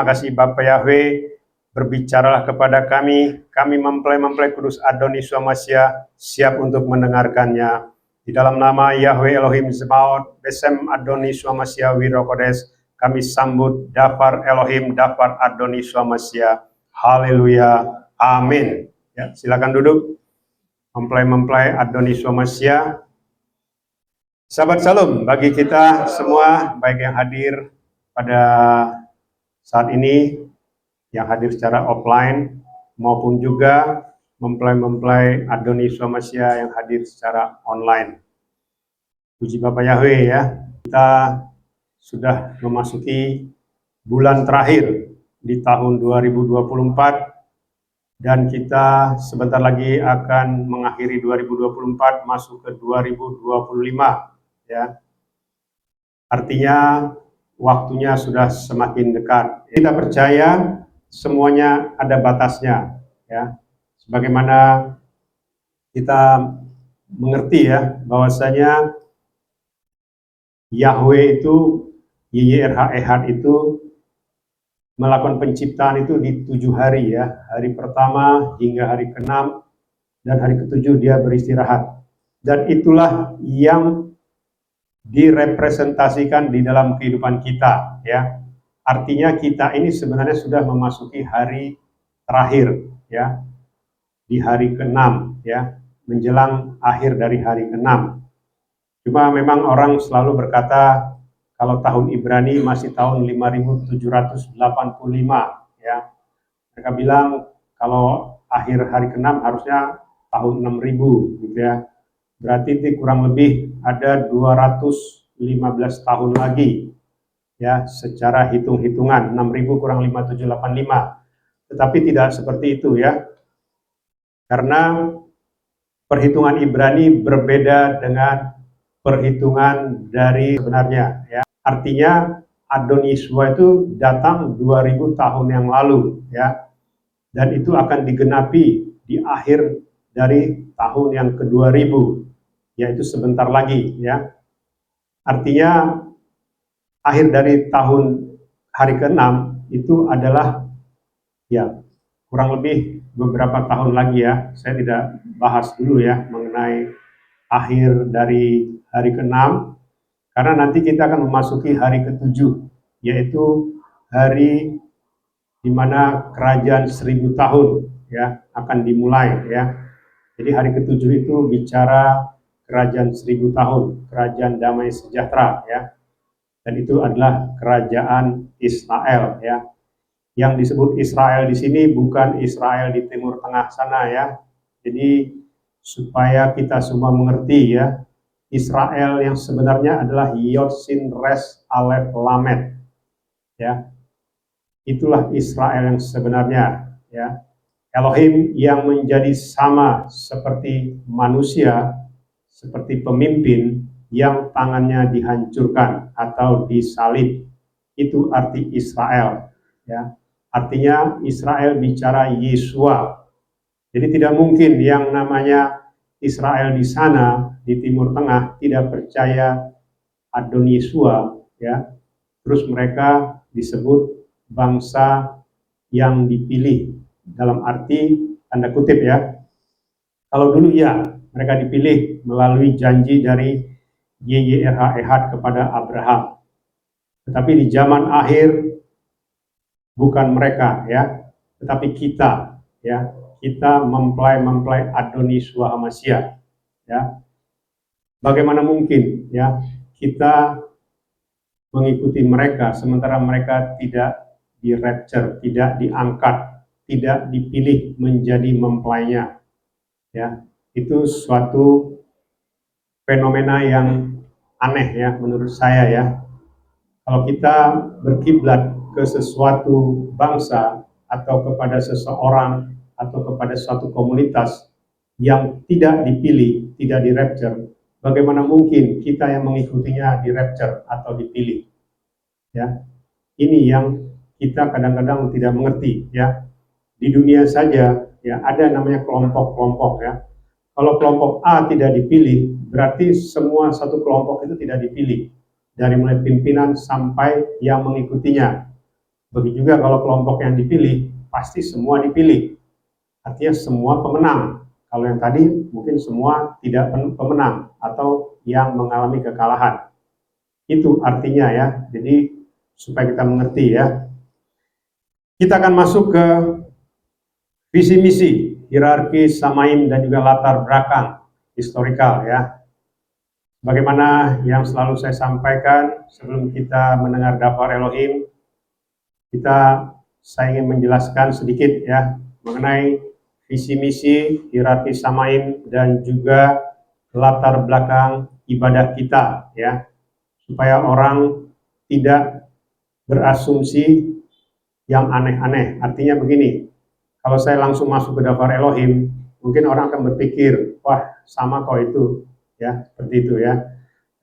Terima kasih Bapak Yahweh, berbicaralah kepada kami mempelai-mempelai kudus Adoni Swamasya siap untuk mendengarkannya. Di dalam nama Yahweh Elohim Zebaot, Besem Adoni Swamasya Wirokodes, kami sambut Dafar Elohim, Dafar Adoni Swamasya. Haleluya, amin. Ya, silakan duduk, mempelai-mempelai Adoni Swamasya. Sahabat Salam, bagi kita semua, baik yang hadir pada saat ini, yang hadir secara offline, maupun juga mempelai-mempelai Adoni Swamasya yang hadir secara online. Puji Bapak Yahweh ya, kita sudah memasuki bulan terakhir di tahun 2024, dan kita sebentar lagi akan mengakhiri 2024, masuk ke 2025 ya. Artinya waktunya sudah semakin dekat. Kita percaya semuanya ada batasnya ya. Sebagaimana kita mengerti ya bahwasanya Yahweh itu, YYRH Ehad itu melakukan penciptaan itu di 7 hari ya. Hari pertama hingga hari ke-6 dan hari ke-7 dia beristirahat. Dan itulah yang direpresentasikan di dalam kehidupan kita ya. Artinya kita ini sebenarnya sudah memasuki hari terakhir ya, di hari ke-6 ya, menjelang akhir dari hari ke-6. Cuma memang orang selalu berkata kalau tahun Ibrani masih tahun 5785 ya. Mereka bilang kalau akhir hari ke-6 harusnya tahun 6000 gitu ya. Berarti itu kurang lebih ada 215 tahun lagi ya, secara hitung-hitungan 6000 kurang 5785. Tetapi tidak seperti itu ya, karena perhitungan Ibrani berbeda dengan perhitungan dari sebenarnya ya. Artinya Adon Yeshua itu datang 2000 tahun yang lalu ya, dan itu akan digenapi di akhir dari tahun yang ke-2000, yaitu sebentar lagi ya. Artinya akhir dari tahun hari ke-6 itu adalah ya kurang lebih beberapa tahun lagi ya. Saya tidak bahas dulu ya mengenai akhir dari hari ke-6, karena nanti kita akan memasuki hari ke-7, yaitu hari di mana kerajaan 1000 tahun ya akan dimulai ya. Jadi hari ke-7 itu bicara kerajaan 1000 tahun, kerajaan damai sejahtera ya. Dan itu adalah kerajaan Israel ya. Yang disebut Israel di sini bukan Israel di Timur Tengah sana ya. Jadi supaya kita semua mengerti ya, Israel yang sebenarnya adalah Yod Sin Res Alef Lamed ya. Itulah Israel yang sebenarnya ya. Elohim yang menjadi sama seperti manusia, seperti pemimpin yang tangannya dihancurkan atau disalib. Itu arti Israel ya. Artinya Israel bicara Yeshua. Jadi tidak mungkin yang namanya Israel di sana di Timur Tengah tidak percaya Adon Yeshua ya. Terus mereka disebut bangsa yang dipilih dalam arti tanda kutip ya. Kalau dulu ya mereka dipilih melalui janji dari YYRH Ehad kepada Abraham. Tetapi di zaman akhir bukan mereka ya, tetapi kita ya. Kita mempelai Adoni Swamasya ya. Bagaimana mungkin ya kita mengikuti mereka sementara mereka tidak di rapture, tidak diangkat, tidak dipilih menjadi mempelainya ya. Itu suatu fenomena yang aneh ya menurut saya ya. Kalau kita berkiblat ke sesuatu bangsa atau kepada seseorang atau kepada suatu komunitas yang tidak dipilih, tidak di rapture, bagaimana mungkin kita yang mengikutinya di rapture atau dipilih ya. Ini yang kita kadang-kadang tidak mengerti ya. Di dunia saja ya ada namanya kelompok-kelompok ya. Kalau kelompok A tidak dipilih, berarti semua satu kelompok itu tidak dipilih, dari mulai pimpinan sampai yang mengikutinya. Begitu juga kalau kelompok yang dipilih, pasti semua dipilih. Artinya semua pemenang. Kalau yang tadi mungkin semua tidak pemenang atau yang mengalami kekalahan. Itu artinya ya. Jadi supaya kita mengerti ya. Kita akan masuk ke visi misi, hierarki, samaim, dan juga latar belakang historikal ya. Bagaimana yang selalu saya sampaikan sebelum kita mendengar Daftar Elohim, saya ingin menjelaskan sedikit ya mengenai visi misi, hierarki samaim, dan juga latar belakang ibadah kita ya, supaya orang tidak berasumsi yang aneh-aneh. Artinya begini, kalau saya langsung masuk ke Daftar Elohim, mungkin orang akan berpikir, wah sama kok itu, ya seperti itu ya.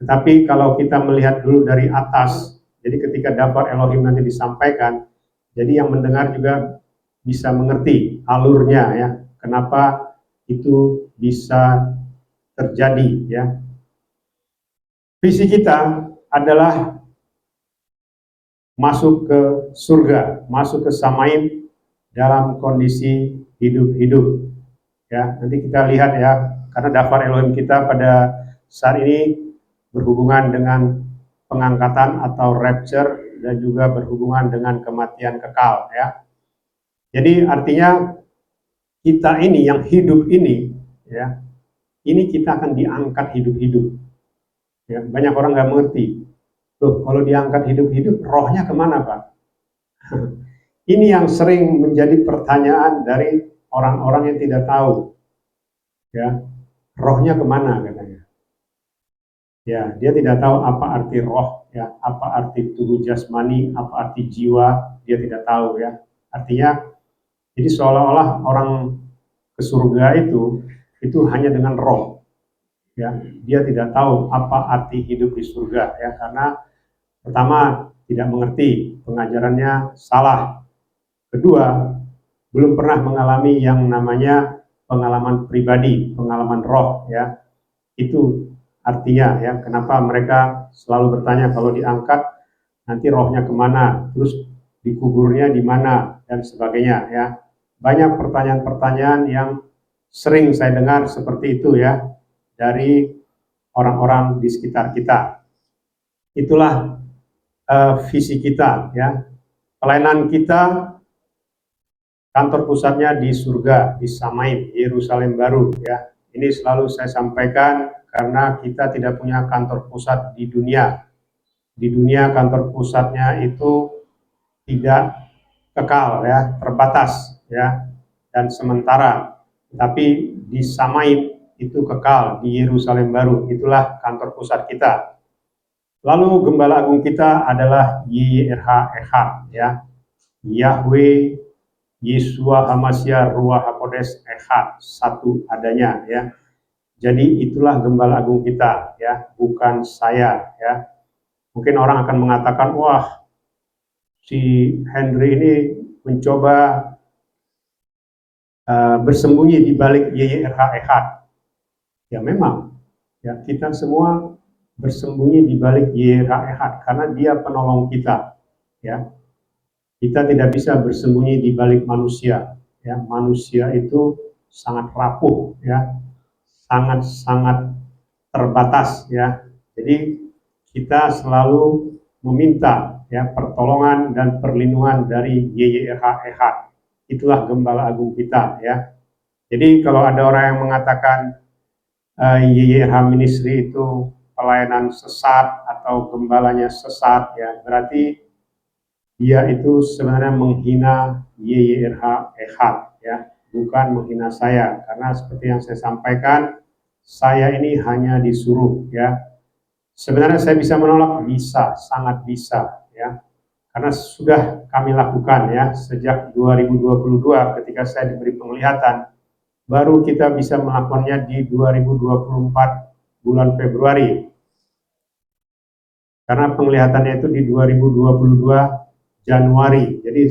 Tetapi kalau kita melihat dulu dari atas, jadi ketika Daftar Elohim nanti disampaikan, jadi yang mendengar juga bisa mengerti alurnya ya, kenapa itu bisa terjadi ya. Visi kita adalah masuk ke surga, masuk ke samaim dalam kondisi hidup-hidup. Ya, nanti kita lihat ya, karena Daftar Elohim kita pada saat ini berhubungan dengan pengangkatan atau rapture dan juga berhubungan dengan kematian kekal ya. Jadi artinya kita ini yang hidup ini ya, ini kita akan diangkat hidup-hidup. Ya, banyak orang nggak mengerti. Loh, kalau diangkat hidup-hidup, rohnya kemana Pak? Ini yang sering menjadi pertanyaan dari orang-orang yang tidak tahu. Ya, rohnya kemana katanya? Ya, dia tidak tahu apa arti roh, ya, apa arti tubuh jasmani, apa arti jiwa, dia tidak tahu ya. Artinya, jadi seolah-olah orang ke surga itu hanya dengan roh. Ya, dia tidak tahu apa arti hidup di surga ya, karena pertama tidak mengerti, pengajarannya salah. Kedua, belum pernah mengalami yang namanya pengalaman pribadi, pengalaman roh ya. Itu artinya ya, kenapa mereka selalu bertanya kalau diangkat nanti rohnya kemana, terus dikuburnya di mana dan sebagainya ya. Banyak pertanyaan-pertanyaan yang sering saya dengar seperti itu ya dari orang-orang di sekitar kita. Itulah visi kita ya. Pelayanan kita kantor pusatnya di surga, di Samaim, Yerusalem baru ya. Ini selalu saya sampaikan karena kita tidak punya kantor pusat di dunia. Di dunia kantor pusatnya itu tidak kekal ya, terbatas ya, dan sementara. Tapi di Samaim itu kekal, di Yerusalem baru. Itulah kantor pusat kita. Lalu gembala agung kita adalah YRH Echad ya. Yahweh Yeshua Hamasya Ruach HaKodes Echad, satu adanya ya. Jadi itulah gembala agung kita ya, bukan saya ya. Mungkin orang akan mengatakan, wah si Henry ini mencoba bersembunyi di balik YRH Echad. Ya memang ya, kita semua bersembunyi di balik YRH Echad karena dia penolong kita ya. Kita tidak bisa bersembunyi di balik manusia ya. Manusia itu sangat rapuh ya, sangat-sangat terbatas ya. Jadi kita selalu meminta ya pertolongan dan perlindungan dari YRH Echad. Itulah gembala agung kita ya. Jadi kalau ada orang yang mengatakan YRH Ministry itu pelayanan sesat atau gembalanya sesat ya, berarti dia itu sebenarnya menghina YRH Echad ya, bukan menghina saya, karena seperti yang saya sampaikan, saya ini hanya disuruh ya. Sebenarnya saya bisa menolak, bisa, sangat bisa ya, karena sudah kami lakukan ya sejak 2022 ketika saya diberi penglihatan, baru kita bisa melakukannya di 2024 bulan Februari, karena penglihatannya itu di 2022 Januari, jadi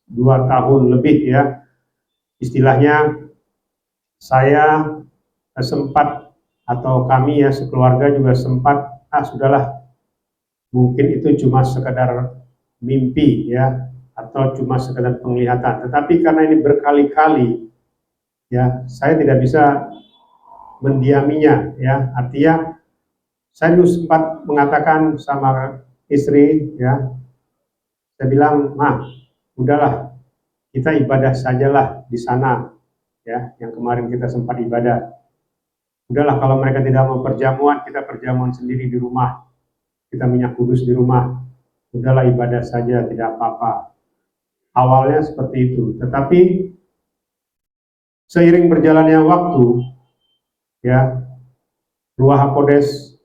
2 tahun lebih ya. Istilahnya saya sempat atau kami ya sekeluarga juga sempat, sudahlah mungkin itu cuma sekedar mimpi ya, atau cuma sekedar penglihatan. Tetapi karena ini berkali-kali, ya, saya tidak bisa mendiaminya, ya. Artinya saya dulu sempat mengatakan sama istri, ya, saya bilang, "Mah, udahlah, kita ibadah sajalah di sana, ya, yang kemarin kita sempat ibadah. Udahlah, kalau mereka tidak mau perjamuan, kita perjamuan sendiri di rumah, kita minyak kudus di rumah. Udahlah, ibadah saja, tidak apa-apa." Awalnya seperti itu, tetapi seiring berjalannya waktu, ya, Ruach HaKodes,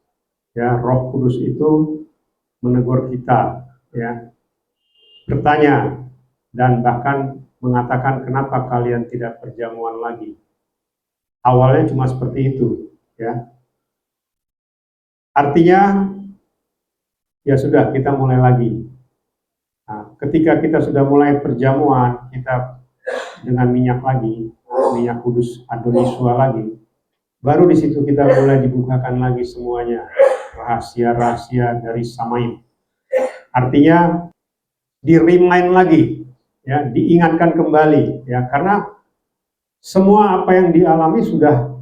ya, Roh Kudus itu menegur kita, ya, bertanya dan bahkan mengatakan, kenapa kalian tidak perjamuan lagi? Awalnya cuma seperti itu, ya. Artinya, ya sudah, kita mulai lagi. Nah, ketika kita sudah mulai perjamuan, kita dengan minyak lagi, minyak kudus Adonisua lagi, baru di situ kita mulai dibukakan lagi semuanya, rahasia-rahasia dari Samaim. Artinya di-remind lagi, ya, diingatkan kembali, ya, karena semua apa yang dialami sudah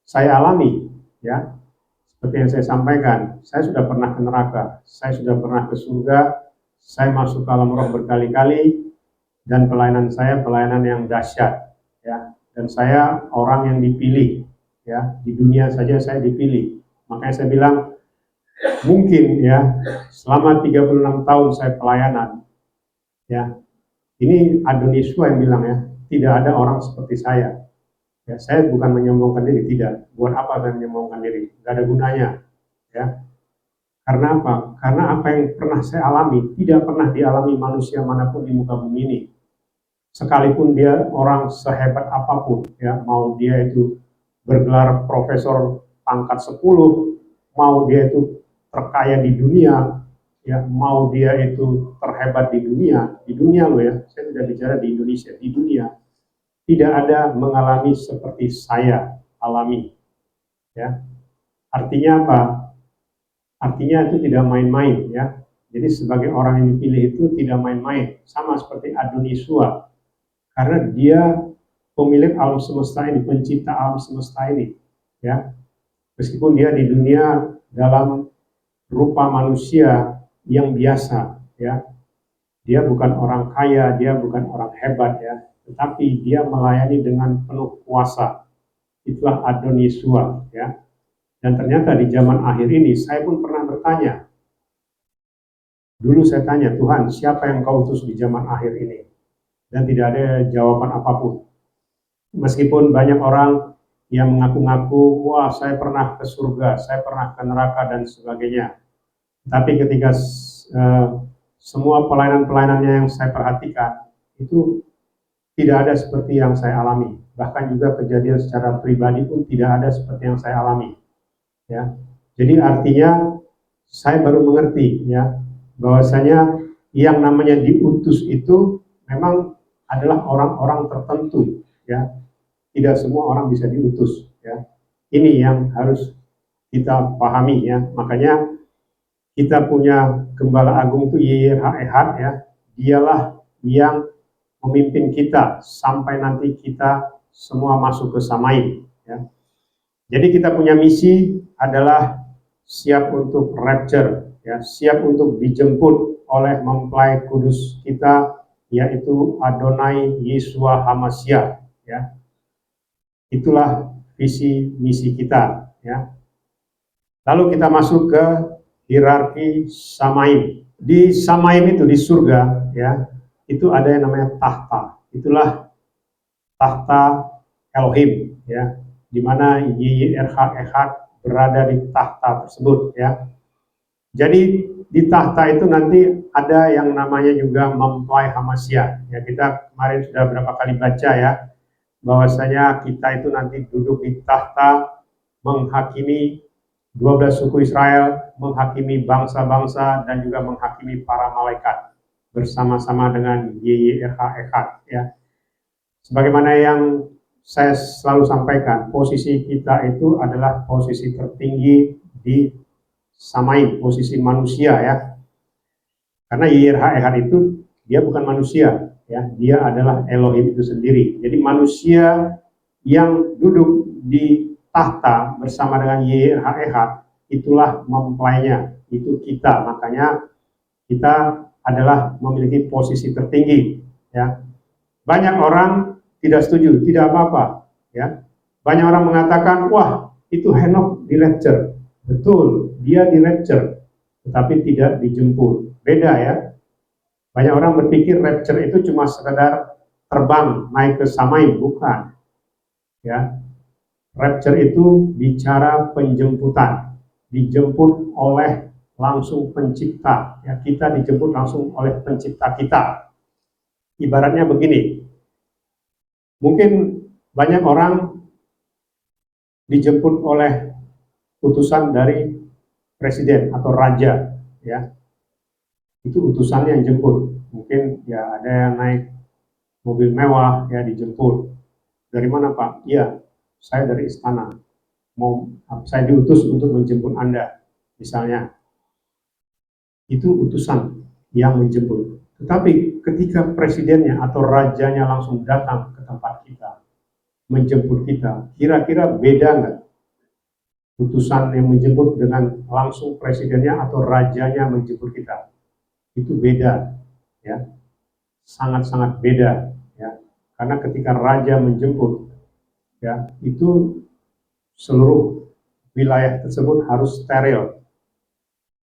saya alami, ya. Seperti yang saya sampaikan, saya sudah pernah ke neraka, saya sudah pernah ke surga, saya masuk ke alam roh berkali-kali, dan pelayanan saya pelayanan yang dahsyat, ya. Dan saya orang yang dipilih, ya, di dunia saja saya dipilih. Makanya saya bilang, mungkin, ya, selama 36 tahun saya pelayanan, ya, ini Adonisua yang bilang, ya, tidak ada orang seperti saya. Ya, saya bukan menyombongkan diri, tidak. Buat apa saya menyombongkan diri? Gak ada gunanya, ya. Karena apa? Karena apa yang pernah saya alami tidak pernah dialami manusia manapun di muka bumi ini. Sekalipun dia orang sehebat apapun, ya, mau dia itu bergelar profesor pangkat 10, mau dia itu terkaya di dunia, ya, mau dia itu terhebat di dunia loh, ya, saya tidak bicara di Indonesia, di dunia, tidak ada mengalami seperti saya alami, ya. Artinya apa? Artinya itu tidak main-main, ya. Jadi sebagai orang yang dipilih itu tidak main-main, sama seperti Adonisua, karena dia pemilik alam semesta ini, pencipta alam semesta ini, ya. Meskipun dia di dunia dalam rupa manusia yang biasa, ya, dia bukan orang kaya, dia bukan orang hebat, ya, tetapi dia melayani dengan penuh kuasa. Itulah Adonisua, ya. Dan ternyata di zaman akhir ini saya pun pernah bertanya. Dulu saya tanya, Tuhan, siapa yang kau utus di zaman akhir ini? Dan tidak ada jawaban apapun. Meskipun banyak orang yang mengaku-ngaku, wah, saya pernah ke surga, saya pernah ke neraka dan sebagainya. Tapi ketika semua pelayanan-pelayanannya yang saya perhatikan, itu tidak ada seperti yang saya alami. Bahkan juga kejadian secara pribadi pun tidak ada seperti yang saya alami, ya. Jadi artinya saya baru mengerti, ya, bahwasanya yang namanya diutus itu memang adalah orang-orang tertentu, ya. Tidak semua orang bisa diutus, ya. Ini yang harus kita pahami, ya. Makanya kita punya Gembala Agung itu YRH, ya. Dialah yang memimpin kita sampai nanti kita semua masuk ke Samaim, ya. Jadi kita punya misi adalah siap untuk rapture, ya, siap untuk dijemput oleh mempelai kudus kita, yaitu Adonai Yeshua HaMashiach, ya. Itulah visi misi kita, ya. Lalu kita masuk ke hierarki Samaim. Di Samaim itu di surga, ya, itu ada yang namanya tahta. Itulah tahta Elohim, ya, di mana YRH berada di tahta tersebut, ya. Jadi di tahta itu nanti ada yang namanya juga mempelai HaMashiach. Ya, kita kemarin sudah berapa kali baca, ya, bahwasanya kita itu nanti duduk di tahta menghakimi 12 suku Israel, menghakimi bangsa-bangsa, dan juga menghakimi para malaikat bersama-sama dengan YRH, ya. Sebagaimana yang saya selalu sampaikan, posisi kita itu adalah posisi tertinggi di Samaim, posisi manusia, ya. Karena YRH itu dia bukan manusia, ya, dia adalah Elohim itu sendiri. Jadi manusia yang duduk di tahta bersama dengan YHWH itulah mempelainya, itu kita. Makanya kita adalah memiliki posisi tertinggi, ya. Banyak orang tidak setuju, tidak apa-apa, ya. Banyak orang mengatakan, wah, itu Henokh di rapture. Betul, dia di rapture, tetapi tidak dijemput. Beda, ya. Banyak orang berpikir rapture itu cuma sekedar terbang naik ke samaim, bukan. Ya, rapture itu bicara penjemputan, dijemput oleh langsung pencipta. Ya, kita dijemput langsung oleh pencipta kita. Ibaratnya begini, mungkin banyak orang dijemput oleh utusan dari presiden atau raja, ya. Itu utusannya yang jemput. Mungkin ya ada yang naik mobil mewah, ya, dijemput. Dari mana, Pak? Iya, saya dari istana. Saya diutus untuk menjemput Anda, misalnya. Itu utusan yang menjemput. Tetapi ketika presidennya atau rajanya langsung datang ke tempat kita, menjemput kita, kira-kira beda nggak utusan yang menjemput dengan langsung presidennya atau rajanya menjemput kita? Itu beda, ya, sangat-sangat beda, ya. Karena ketika raja menjemput, ya, itu seluruh wilayah tersebut harus steril,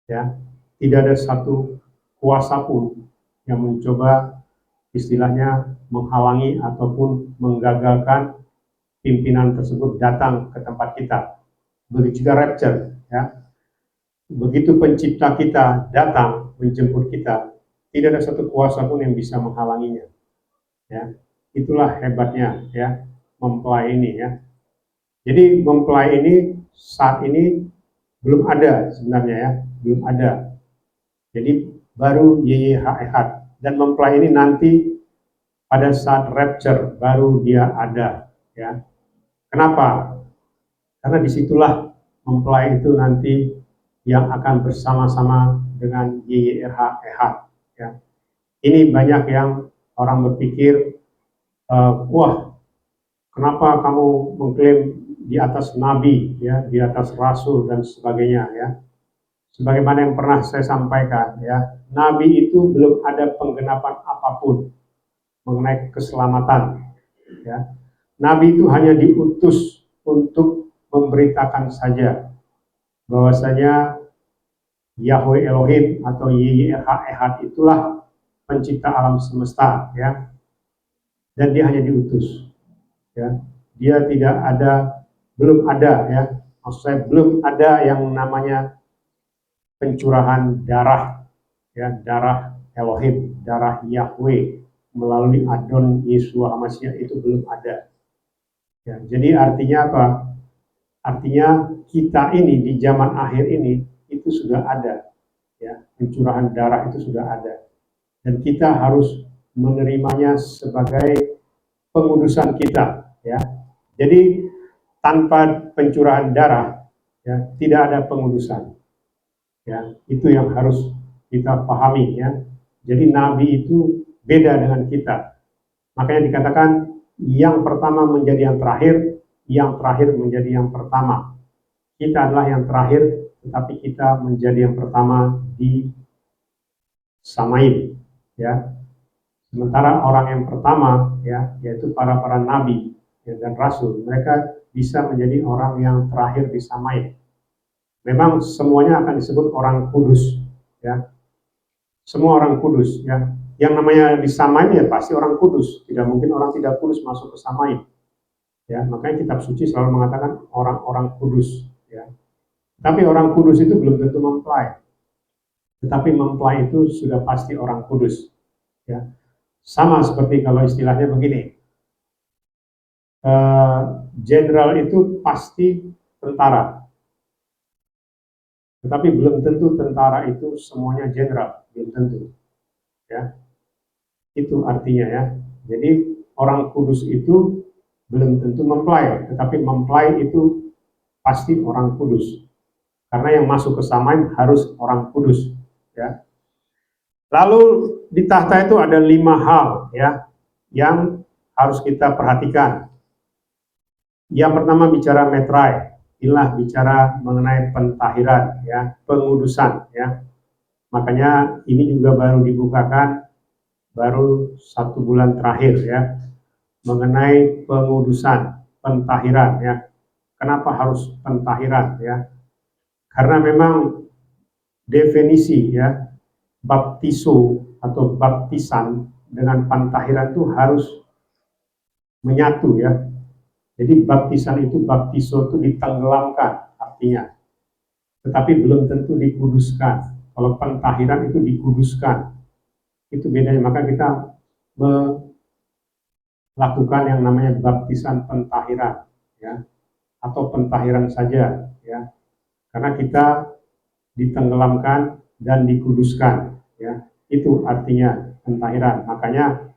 ya. Tidak ada satu kuasa pun yang mencoba istilahnya menghalangi ataupun menggagalkan pimpinan tersebut datang ke tempat kita. Begitu juga rapture, ya. Begitu pencipta kita datang menjemput kita, tidak ada satu kuasa pun yang bisa menghalanginya, ya. Itulah hebatnya, ya, mempelai ini, ya. Jadi mempelai ini saat ini belum ada sebenarnya, ya, belum ada. Jadi baru YYHEH, dan mempelai ini nanti pada saat rapture baru dia ada, ya. Kenapa? Karena disitulah mempelai itu nanti yang akan bersama-sama dengan YYRHEH, ya. Ini banyak yang orang berpikir, wah, kenapa kamu mengklaim di atas nabi, ya, di atas rasul dan sebagainya, ya. Sebagaimana yang pernah saya sampaikan, ya, nabi itu belum ada penggenapan apapun mengenai keselamatan, ya. Nabi itu hanya diutus untuk memberitakan saja bahwasanya Yahweh Elohim atau YYRHEH itulah pencipta alam semesta, ya. Dan dia hanya diutus, ya. Dia tidak ada, belum ada, ya. Maksud saya belum ada yang namanya pencurahan darah, ya, darah Elohim, darah Yahweh melalui Adon Yeshua HaMashiach, itu belum ada. Ya, jadi artinya apa? Artinya kita ini di zaman akhir ini itu sudah ada, ya, pencurahan darah itu sudah ada, dan kita harus menerimanya sebagai pengudusan kita, ya. Jadi tanpa pencurahan darah, ya, tidak ada pengudusan, ya. Itu yang harus kita pahami, ya. Jadi nabi itu beda dengan kita. Makanya dikatakan yang pertama menjadi yang terakhir menjadi yang pertama. Kita adalah yang terakhir, tetapi kita menjadi yang pertama di Samaim, ya. Sementara orang yang pertama, ya, yaitu para nabi, ya, dan rasul, mereka bisa menjadi orang yang terakhir di Samaim. Memang semuanya akan disebut orang kudus, ya. Semua orang kudus, ya. Yang namanya di Samaim ya pasti orang kudus. Tidak mungkin orang tidak kudus masuk ke Samaim, ya. Makanya kitab suci selalu mengatakan orang-orang kudus, ya. Tapi orang kudus itu belum tentu mempelai. Tetapi mempelai itu sudah pasti orang kudus, ya. Sama seperti kalau istilahnya begini, jenderal itu pasti tentara, tetapi belum tentu tentara itu semuanya jenderal, belum tentu, ya. Itu artinya, ya. Jadi orang kudus itu belum tentu mempelai, tetapi mempelai itu pasti orang kudus. Karena yang masuk ke Samaim harus orang kudus, ya. Lalu di tahta itu ada 5 hal ya yang harus kita perhatikan. Yang pertama bicara metrai, inilah bicara mengenai pentahiran ya, pengudusan ya. Makanya ini juga baru dibukakan baru 1 bulan terakhir ya, mengenai pengudusan, pentahiran ya. Kenapa harus pentahiran ya? Karena memang definisi ya, baptiso atau baptisan dengan pentahiran itu harus menyatu ya. Jadi baptisan itu, baptiso itu ditenggelamkan artinya, tetapi belum tentu dikuduskan. Kalau pentahiran itu dikuduskan, itu bedanya. Maka kita melakukan yang namanya baptisan pentahiran ya, atau pentahiran saja ya, karena kita ditenggelamkan dan dikuduskan ya, itu artinya pentahiran. Makanya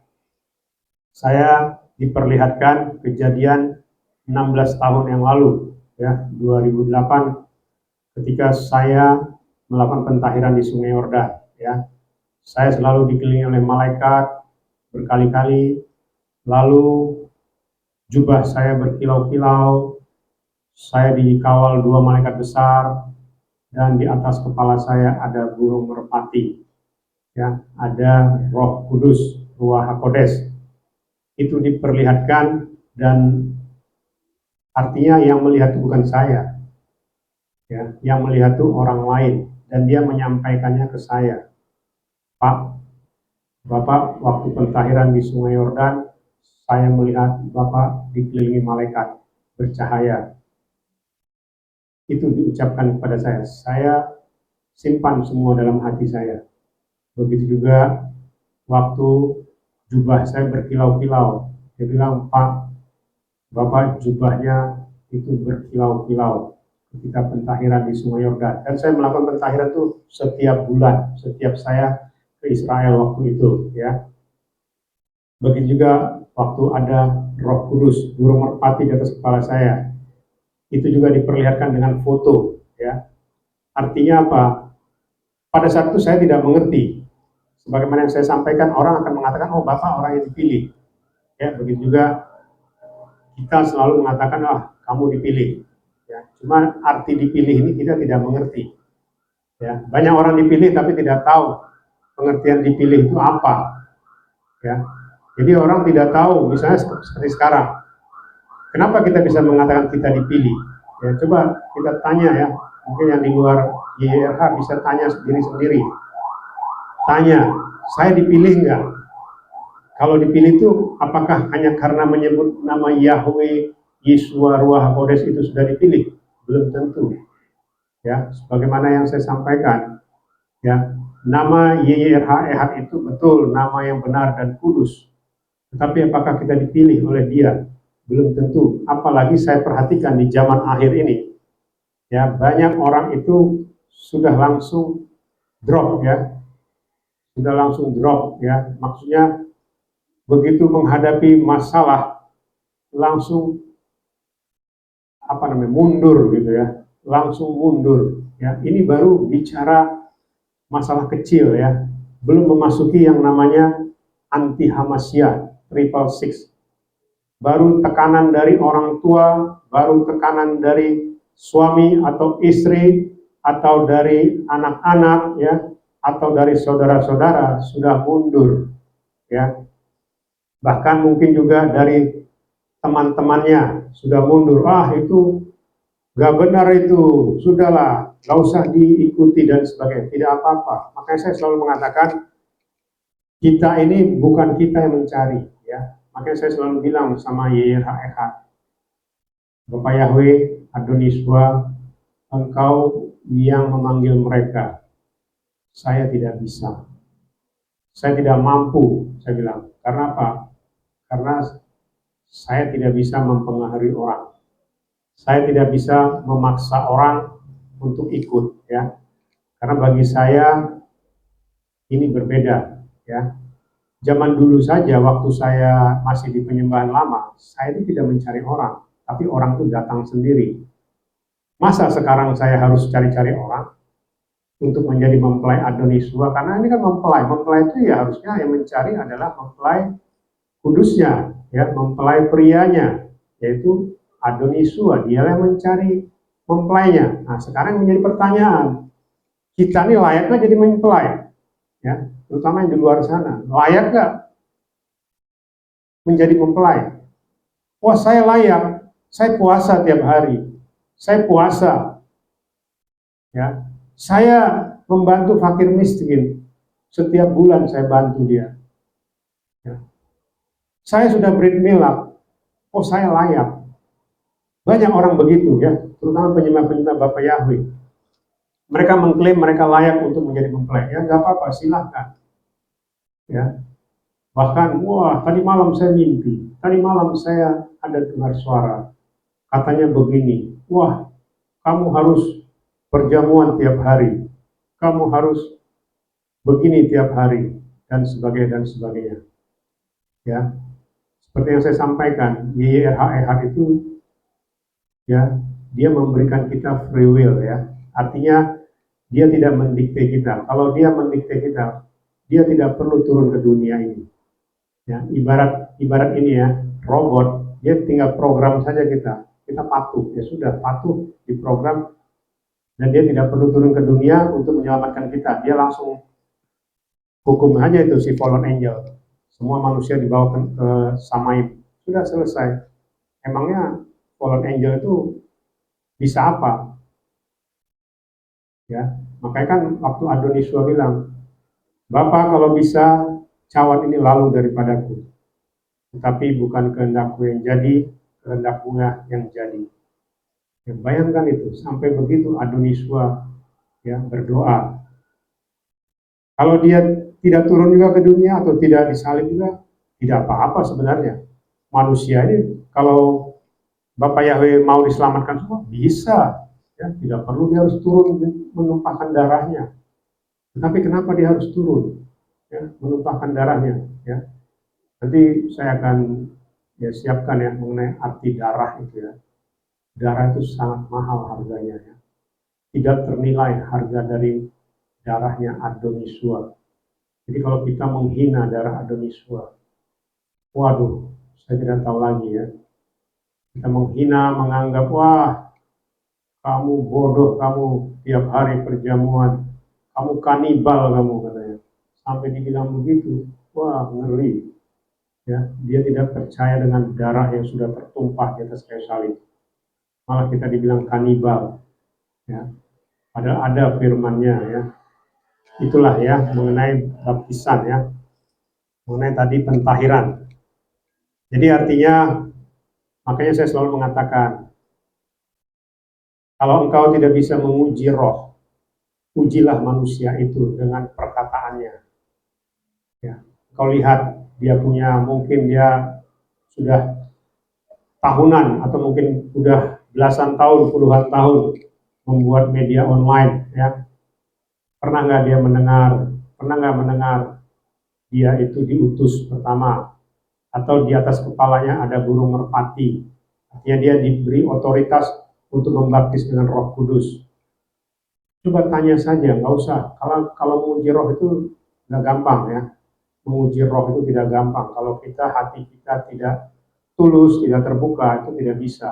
saya diperlihatkan kejadian 16 tahun yang lalu ya, 2008, ketika saya melakukan pentahiran di Sungai Yordan ya. Saya selalu dikelilingi oleh malaikat berkali-kali, lalu jubah saya berkilau-kilau, saya dikawal 2 malaikat besar, dan di atas kepala saya ada burung merpati ya, ada Roh Kudus, Ruach HaKodes. Itu diperlihatkan, dan artinya yang melihat itu bukan saya ya, yang melihat itu orang lain, dan dia menyampaikannya ke saya. Pak, Bapak waktu pentahiran di Sungai Yordan, saya melihat Bapak dikelilingi malaikat bercahaya. Itu diucapkan kepada saya. Saya simpan semua dalam hati saya. Begitu juga waktu jubah saya berkilau-kilau. Dia bilang, Pak, Bapak jubahnya itu berkilau-kilau ketika pentahiran di Sungai Yordan. Dan saya melakukan pentahiran itu setiap bulan, setiap saya ke Israel waktu itu ya. Begitu juga waktu ada Roh Kudus, burung merpati di atas kepala saya. Itu juga diperlihatkan dengan foto ya. Artinya apa? Pada saat itu saya tidak mengerti. Sebagaimana yang saya sampaikan, orang akan mengatakan, oh Bapak orang yang dipilih. Ya, begitu juga kita selalu mengatakan, kamu dipilih. Ya, cuma arti dipilih ini kita tidak mengerti. Ya, banyak orang dipilih tapi tidak tahu pengertian dipilih itu apa. Ya, jadi orang tidak tahu, misalnya seperti sekarang, kenapa kita bisa mengatakan kita dipilih? Ya, coba kita tanya ya, mungkin yang di luar YRH bisa tanya sendiri-sendiri. Tanya, saya dipilih enggak? Kalau dipilih itu apakah hanya karena menyebut nama Yahweh, Yeshua, Ruach HaKodes itu sudah dipilih? Belum tentu. Ya, sebagaimana yang saya sampaikan, ya, nama YYRH Ehad itu betul nama yang benar dan kudus. Tetapi apakah kita dipilih oleh Dia? Belum tentu. Apalagi saya perhatikan di zaman akhir ini, ya, banyak orang itu sudah langsung drop ya, maksudnya begitu menghadapi masalah langsung mundur gitu ya, langsung mundur ya. Ini baru bicara masalah kecil ya, belum memasuki yang namanya anti Hamasya, 666. Baru tekanan dari orang tua, baru tekanan dari suami atau istri, atau dari anak-anak ya, atau dari saudara-saudara sudah mundur ya. Bahkan mungkin juga dari teman-temannya sudah mundur. Itu gak benar itu, sudahlah, gak usah diikuti dan sebagainya, tidak apa-apa. Makanya saya selalu mengatakan, kita ini bukan kita yang mencari ya. Makanya saya selalu bilang sama YYRH Ehad, Bapak Yahweh, Adoniswa, Engkau yang memanggil mereka. Saya tidak bisa. Saya tidak mampu, saya bilang. Karena apa? Karena saya tidak bisa mempengaruhi orang. Saya tidak bisa memaksa orang untuk ikut ya. Karena bagi saya ini berbeda ya. Zaman dulu saja waktu saya masih di penyembahan lama, saya itu tidak mencari orang, tapi orang itu datang sendiri. Masa sekarang saya harus cari-cari orang? untuk menjadi mempelai Adonisua, karena ini kan mempelai itu ya harusnya yang mencari adalah mempelai kudusnya, ya, mempelai prianya, yaitu Adonisua, dia yang mencari mempelainya. Nah, sekarang menjadi pertanyaan, kita ini layaknya jadi mempelai, ya, terutama yang di luar sana, layak gak menjadi mempelai? Wah, saya layak, saya puasa tiap hari, saya puasa, ya, saya membantu fakir miskin, setiap bulan saya bantu dia, ya. Saya sudah bread milk, oh saya layak. Banyak orang begitu, ya, terutama penyembah-penyembah Bapak Yahweh. Mereka mengklaim mereka layak untuk menjadi mempelai. Ya, nggak apa-apa, silahkan. Ya, bahkan, wah, tadi malam saya mimpi, tadi malam saya ada dengar suara, katanya begini, wah, kamu harus perjamuan tiap hari, kamu harus begini tiap hari, dan sebagainya, dan sebagainya. Ya, seperti yang saya sampaikan, YYRH itu, ya, dia memberikan kita free will, ya. Artinya dia tidak mendikte kita. Kalau dia mendikte kita, dia tidak perlu turun ke dunia ini. Ya, ibarat ini, ya, robot, dia tinggal program saja kita patuh, ya sudah patuh di program, dan dia tidak perlu turun ke dunia untuk menyelamatkan kita. Dia langsung hukum aja itu si fallen angel. Semua manusia dibawa ke Samaim. Sudah selesai. Emangnya fallen angel itu bisa apa? Ya, makanya kan waktu Adonisua bilang, Bapak kalau bisa cawan ini lalu daripadaku, tetapi bukan kehendakku yang jadi, kehendakmu yang jadi. Ya, bayangkan itu, sampai begitu Adonisua, ya, berdoa. Kalau dia tidak turun juga ke dunia atau tidak disalib juga, tidak apa-apa sebenarnya. Manusia ini kalau Bapak Yahweh mau diselamatkan semua, bisa. Ya, tidak perlu dia harus turun menumpahkan darahnya. Tetapi kenapa dia harus turun, ya, menumpahkan darahnya? Ya, nanti saya akan, ya, siapkan, ya, mengenai arti darah itu, ya. Darah itu sangat mahal harganya, ya. Tidak ternilai harga dari darahnya Adonisua. Jadi kalau kita menghina darah Adonisua, waduh, saya tidak tahu lagi, ya. Kita menghina, menganggap, wah, kamu bodoh, kamu tiap hari perjamuan, kamu kanibal, kamu, katanya. Sampai dibilang begitu, wah, ngeri. Ya, dia tidak percaya dengan darah yang sudah tertumpah di atas kayu salib. Malah kita dibilang kanibal, ya. Padahal ada firman-Nya, ya. Itulah, ya, mengenai baptisan, ya, mengenai tadi pentahiran. Jadi artinya, makanya saya selalu mengatakan, kalau engkau tidak bisa menguji roh, ujilah manusia itu dengan perkataannya. Ya, kau lihat dia punya, mungkin dia sudah tahunan atau mungkin sudah belasan tahun, puluhan tahun membuat media online, ya. Pernah nggak dia mendengar? Pernah nggak mendengar dia itu diutus pertama, atau di atas kepalanya ada burung merpati? Artinya dia diberi otoritas untuk membaptis dengan Roh Kudus. Coba tanya saja, nggak usah. Kalau menguji roh itu nggak gampang, ya. Menguji roh itu tidak gampang. Kalau hati kita tidak tulus, tidak terbuka, itu tidak bisa.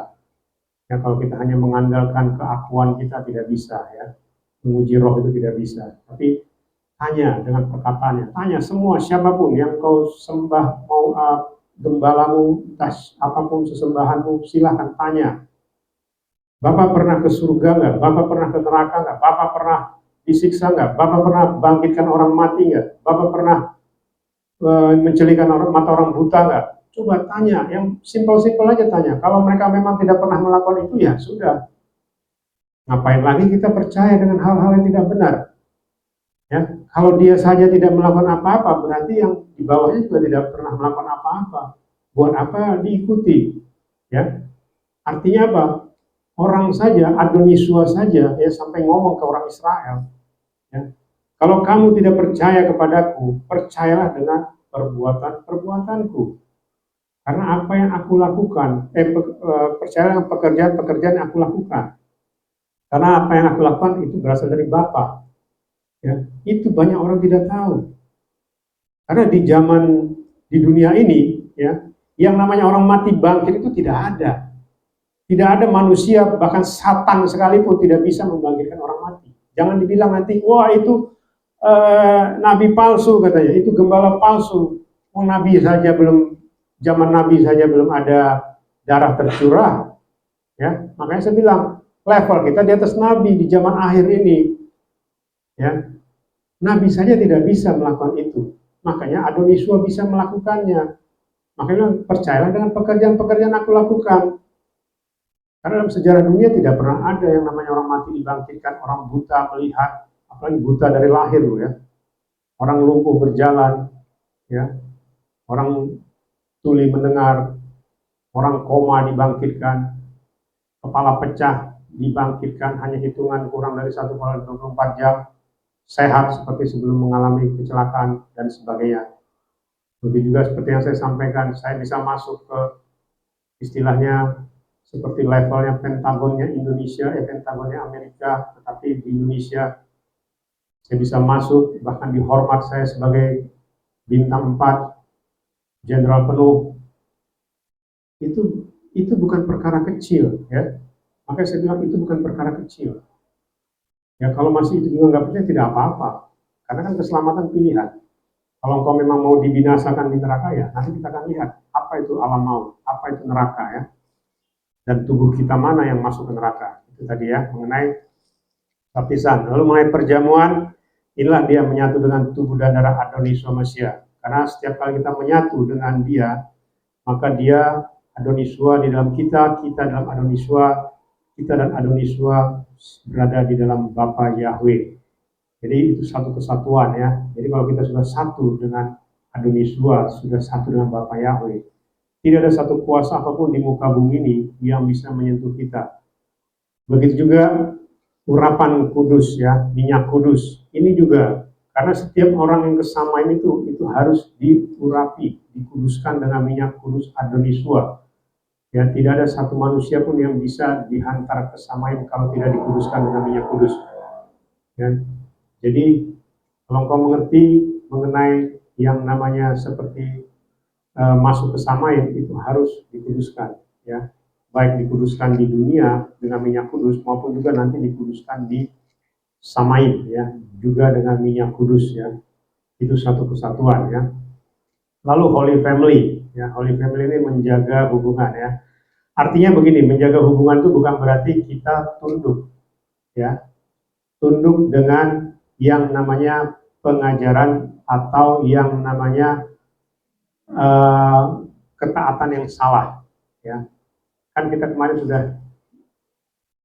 Ya, kalau kita hanya mengandalkan keakuan kita, tidak bisa, ya. Menguji roh itu tidak bisa. Tapi tanya dengan perkataannya. Tanya semua, siapapun yang kau sembah, mau gembalamu, apapun sesembahanmu, silahkan tanya. Bapak pernah ke surga nggak? Bapak pernah ke neraka nggak? Bapak pernah disiksa nggak? Bapak pernah bangkitkan orang mati nggak? Bapak pernah mencelikan mata orang buta nggak? Coba tanya, yang simpel-simpel aja tanya. Kalau mereka memang tidak pernah melakukan itu, ya sudah. Ngapain lagi kita percaya dengan hal-hal yang tidak benar? Ya, kalau dia saja tidak melakukan apa-apa, berarti yang di bawahnya juga tidak pernah melakukan apa-apa. Buat apa diikuti? Ya, artinya apa? Orang saja, Adonisua saja, ya, sampai ngomong ke orang Israel, ya, kalau kamu tidak percaya kepadaku, percayalah dengan perbuatan-perbuatanku. Karena apa yang aku lakukan, percayalah dengan pekerjaan-pekerjaan yang aku lakukan. Karena apa yang aku lakukan itu berasal dari Bapa. Ya, itu banyak orang tidak tahu. Karena di dunia ini, ya, yang namanya orang mati bangkit itu tidak ada. Tidak ada manusia, bahkan Satan sekalipun tidak bisa membangkitkan orang mati. Jangan dibilang nanti, wah itu nabi palsu katanya, itu gembala palsu. Oh, nabi saja belum, zaman nabi saja belum ada darah tercurah. Ya, makanya saya bilang level kita di atas nabi di zaman akhir ini. Ya, nabi saja tidak bisa melakukan itu. Makanya Adoniswa bisa melakukannya. Makanya percayalah dengan pekerjaan-pekerjaan aku lakukan. Karena dalam sejarah dunia tidak pernah ada yang namanya orang mati dibangkitkan, orang buta melihat, apalagi buta dari lahir ya. Orang lumpuh berjalan, ya. Orang tuli mendengar, orang koma dibangkitkan, kepala pecah dibangkitkan hanya hitungan kurang dari 1 kali 24 jam, sehat seperti sebelum mengalami kecelakaan dan sebagainya. Begitu juga seperti yang saya sampaikan, saya bisa masuk ke istilahnya seperti levelnya Pentagonnya Indonesia, Pentagonnya Amerika, tetapi di Indonesia saya bisa masuk, bahkan dihormat saya sebagai bintang 4, jenderal penuh. Itu bukan perkara kecil, ya. Makanya saya bilang itu bukan perkara kecil. Ya kalau masih itu juga nggak percaya tidak apa-apa, karena kan keselamatan pilihan. Kalau engkau memang mau dibinasakan di neraka ya, nanti kita akan lihat apa itu alam maut, apa itu neraka ya, dan tubuh kita mana yang masuk ke neraka. Itu tadi ya mengenai lapisan. Lalu mengenai perjamuan, inilah dia menyatu dengan tubuh dan darah Adonis Masia. Karena setiap kali kita menyatu dengan dia, maka dia Adoniswa di dalam kita, kita dalam Adoniswa, kita dan Adoniswa berada di dalam Bapa Yahweh. Jadi itu satu kesatuan ya. Jadi kalau kita sudah satu dengan Adoniswa, sudah satu dengan Bapa Yahweh, tidak ada satu kuasa apapun di muka bumi ini yang bisa menyentuh kita. Begitu juga urapan kudus ya, minyak kudus. Ini juga karena setiap orang yang kesamain itu harus diurapi, dikuduskan dengan minyak kudus Adoniswa. Ya, tidak ada satu manusia pun yang bisa dihantar kesamain kalau tidak dikuduskan dengan minyak kudus. Ya. Jadi kalau engkau mengerti mengenai yang namanya seperti masuk kesamain itu harus dikuduskan, ya. Baik dikuduskan di dunia dengan minyak kudus maupun juga nanti dikuduskan di samain, ya, juga dengan minyak kudus, ya. Itu satu kesatuan, ya. Lalu Holy Family, ya. Holy Family ini menjaga hubungan, ya. Artinya begini, menjaga hubungan itu bukan berarti kita tunduk, ya. Tunduk dengan yang namanya pengajaran atau yang namanya ketaatan yang salah, ya. Kan kita kemarin sudah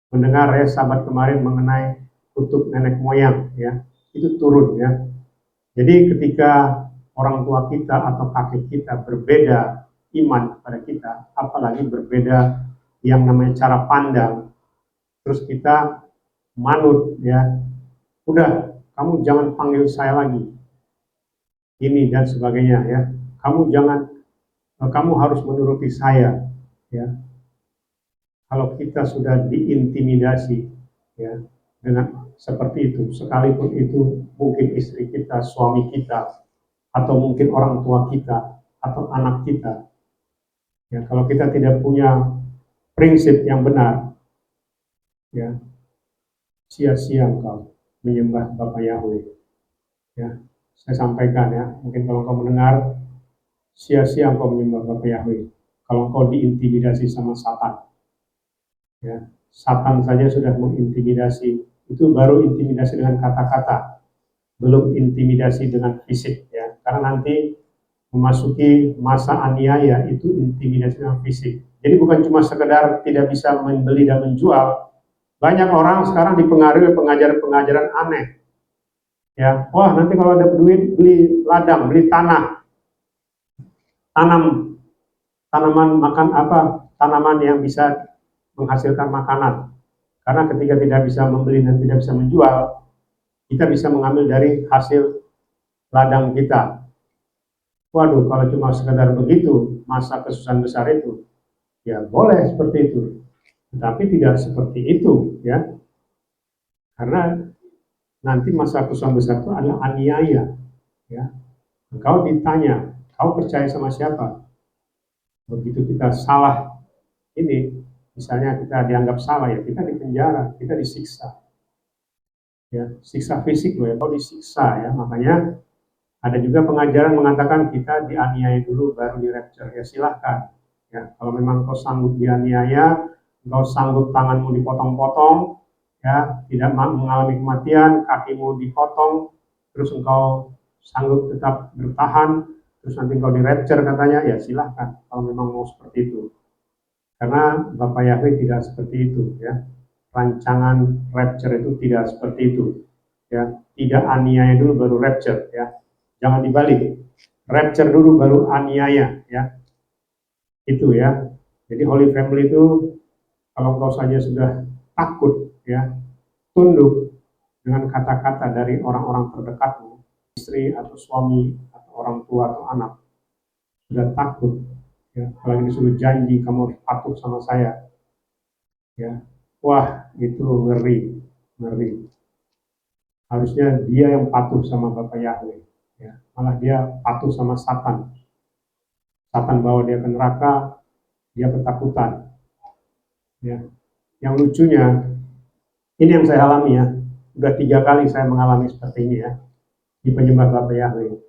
mendengar ya sahabat kemarin mengenai kutub nenek moyang, ya. Itu turun, ya. Jadi ketika orang tua kita atau kakek kita berbeda iman kepada kita, apalagi berbeda yang namanya cara pandang, terus kita manut, ya. Udah, kamu jangan panggil saya lagi, ini dan sebagainya, ya. Kamu harus menuruti saya, ya. Kalau kita sudah diintimidasi, ya, dengan seperti itu, sekalipun itu mungkin istri kita, suami kita, atau mungkin orang tua kita, atau anak kita, ya, kalau kita tidak punya prinsip yang benar, ya, sia-sia engkau menyembah Bapa Yahweh, ya. Saya sampaikan ya, mungkin kalau engkau mendengar, sia-sia engkau menyembah Bapa Yahweh kalau engkau diintimidasi sama Satan, ya. Satan saja sudah mengintimidasi, itu baru intimidasi dengan kata-kata, belum intimidasi dengan fisik, ya. Karena nanti memasuki masa aniaya itu intimidasi dengan fisik. Jadi bukan cuma sekedar tidak bisa membeli dan menjual. Banyak orang sekarang dipengaruhi pengajaran-pengajaran aneh. Ya, wah nanti kalau ada duit beli ladang, beli tanah, tanam tanaman makan apa? Tanaman yang bisa menghasilkan makanan. Karena ketika tidak bisa membeli dan tidak bisa menjual, kita bisa mengambil dari hasil ladang kita. Waduh, kalau cuma sekedar begitu, masa kesusahan besar itu, ya boleh seperti itu. Tapi tidak seperti itu, ya. Karena Nanti masa kesusahan besar itu adalah aniaya. Ya, engkau ditanya, kau percaya sama siapa? Begitu kita salah ini, misalnya kita dianggap salah ya, kita dipenjara, kita disiksa. Ya, siksa fisik loh ya, kau disiksa ya, makanya ada juga pengajaran mengatakan kita dianiaya dulu baru di rapture. Ya silahkan. Ya, kalau memang kau sanggup dianiaya, kau sanggup tanganmu dipotong-potong, ya tidak mengalami kematian, kakimu dipotong, terus engkau sanggup tetap bertahan, terus nanti engkau di rapture katanya, ya silahkan. Kalau memang mau seperti itu. Karena Bapak Yahweh tidak seperti itu, ya. Rancangan rapture itu tidak seperti itu, ya. Tidak aniaya dulu baru rapture, ya. Jangan dibalik. Rapture dulu baru aniaya, ya. Itu ya. Jadi Holy Family itu kalau kau saja sudah takut, ya, tunduk dengan kata-kata dari orang-orang terdekatmu, istri atau suami atau orang tua atau anak, sudah takut, ya, apalagi disuruh janji kamu harus patuh sama saya, ya, wah itu ngeri, ngeri. Harusnya dia yang patuh sama Bapak Yahweh, ya, malah dia patuh sama Satan. Satan bawa dia ke neraka, dia ketakutan. Ya. Yang lucunya, ini yang saya alami ya, udah 3 kali saya mengalami seperti ini ya, di penyembah Bapak Yahweh.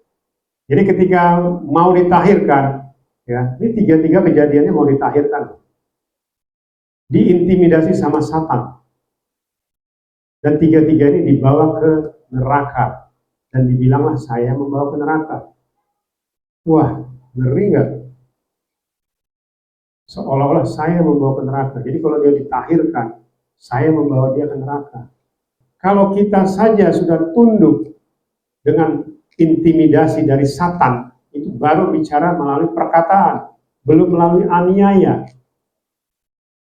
Jadi ketika mau ditahirkan, ya, ini tiga-tiga kejadiannya mau ditahirkan, diintimidasi sama Satan, dan tiga-tiga ini dibawa ke neraka, dan dibilanglah saya membawa ke neraka. Wah, ngeri nggak? Seolah-olah saya membawa ke neraka. Jadi kalau dia ditahirkan, saya membawa dia ke neraka. Kalau kita saja sudah tunduk dengan intimidasi dari Satan, itu baru bicara melalui perkataan, belum melalui aniaya.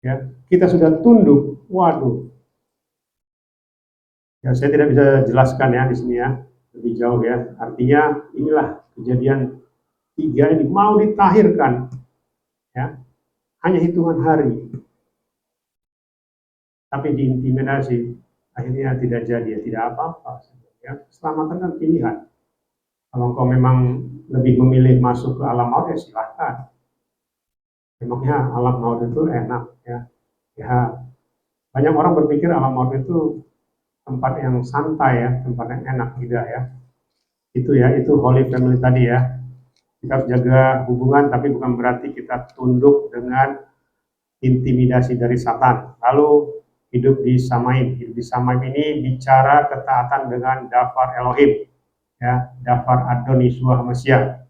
Ya, kita sudah tunduk, waduh. Ya, saya tidak bisa jelaskan ya di sini ya, lebih jauh ya. Artinya inilah kejadian 3 ini mau ditahirkan, ya, hanya hitungan hari, tapi diintimidasi, akhirnya tidak jadi, ya tidak apa-apa. Ya, keselamatan kan pilihan. Kalau engkau memang lebih memilih masuk ke alam maut, ya silahkan. Memangnya alam maut itu enak ya. Ya, banyak orang berpikir alam maut itu tempat yang santai ya, tempat yang enak, tidak ya. Itu ya, itu Holy Family tadi ya. Kita harus jaga hubungan, tapi bukan berarti kita tunduk dengan intimidasi dari Satan. Lalu hidup di Samaim. Hidup di Samaim ini bicara ketaatan dengan Dafar Elohim, ya, Dafar Adoni Yeshua Hamashiach.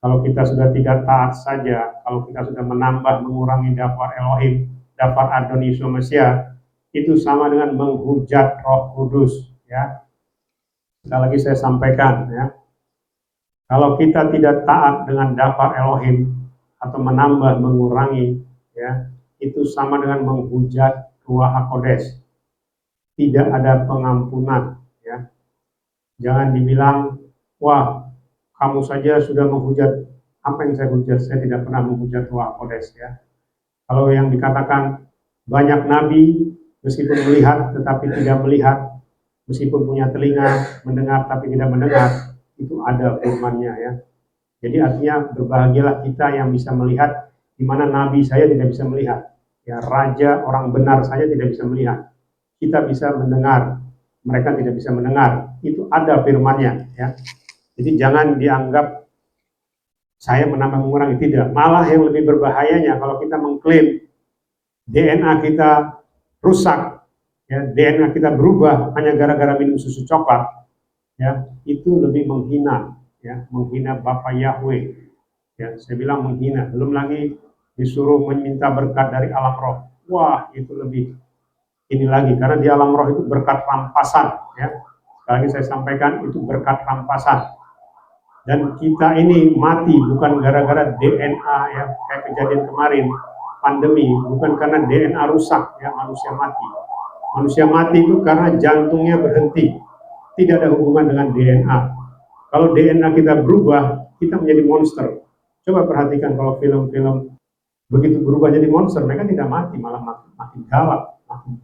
Kalau kita sudah tidak taat saja, kalau kita sudah menambah mengurangi Dafar Elohim, Dafar Adoni Yeshua Hamashiach, itu sama dengan menghujat Roh Kudus, ya. Sekali lagi saya sampaikan, ya. Kalau kita tidak taat dengan Dafar Elohim atau menambah mengurangi, ya, itu sama dengan menghujat Ruach HaKodesh. Tidak ada pengampunan, ya. Jangan dibilang, wah, kamu saja sudah menghujat. Apa yang saya hujat? Saya tidak pernah menghujat Ruach HaKodesh, ya. Kalau yang dikatakan banyak nabi meskipun melihat tetapi tidak melihat, meskipun punya telinga mendengar tapi tidak mendengar, itu ada firman-Nya ya. Jadi artinya berbahagialah kita yang bisa melihat di mana nabi saya tidak bisa melihat. Ya, raja orang benar saja tidak bisa melihat. Kita bisa mendengar, mereka tidak bisa mendengar. Itu ada firman-Nya ya. Jadi jangan dianggap saya menambah mengurangi, tidak. Malah yang lebih berbahayanya kalau kita mengklaim DNA kita rusak, ya, DNA kita berubah hanya gara-gara minum susu coklat, ya, itu lebih menghina, ya, menghina Bapak Yahweh, ya, saya bilang menghina. Belum lagi disuruh meminta berkat dari alam roh, wah itu lebih ini lagi, karena di alam roh itu berkat rampasan, ya. Sekali lagi saya sampaikan itu berkat rampasan. Dan kita ini mati bukan gara-gara DNA ya, kayak kejadian kemarin pandemi, bukan karena DNA rusak ya manusia mati. Manusia mati itu karena jantungnya berhenti, tidak ada hubungan dengan DNA. Kalau DNA kita berubah, kita menjadi monster. Coba perhatikan kalau film-film begitu berubah jadi monster, mereka tidak mati, malah makin galak, makin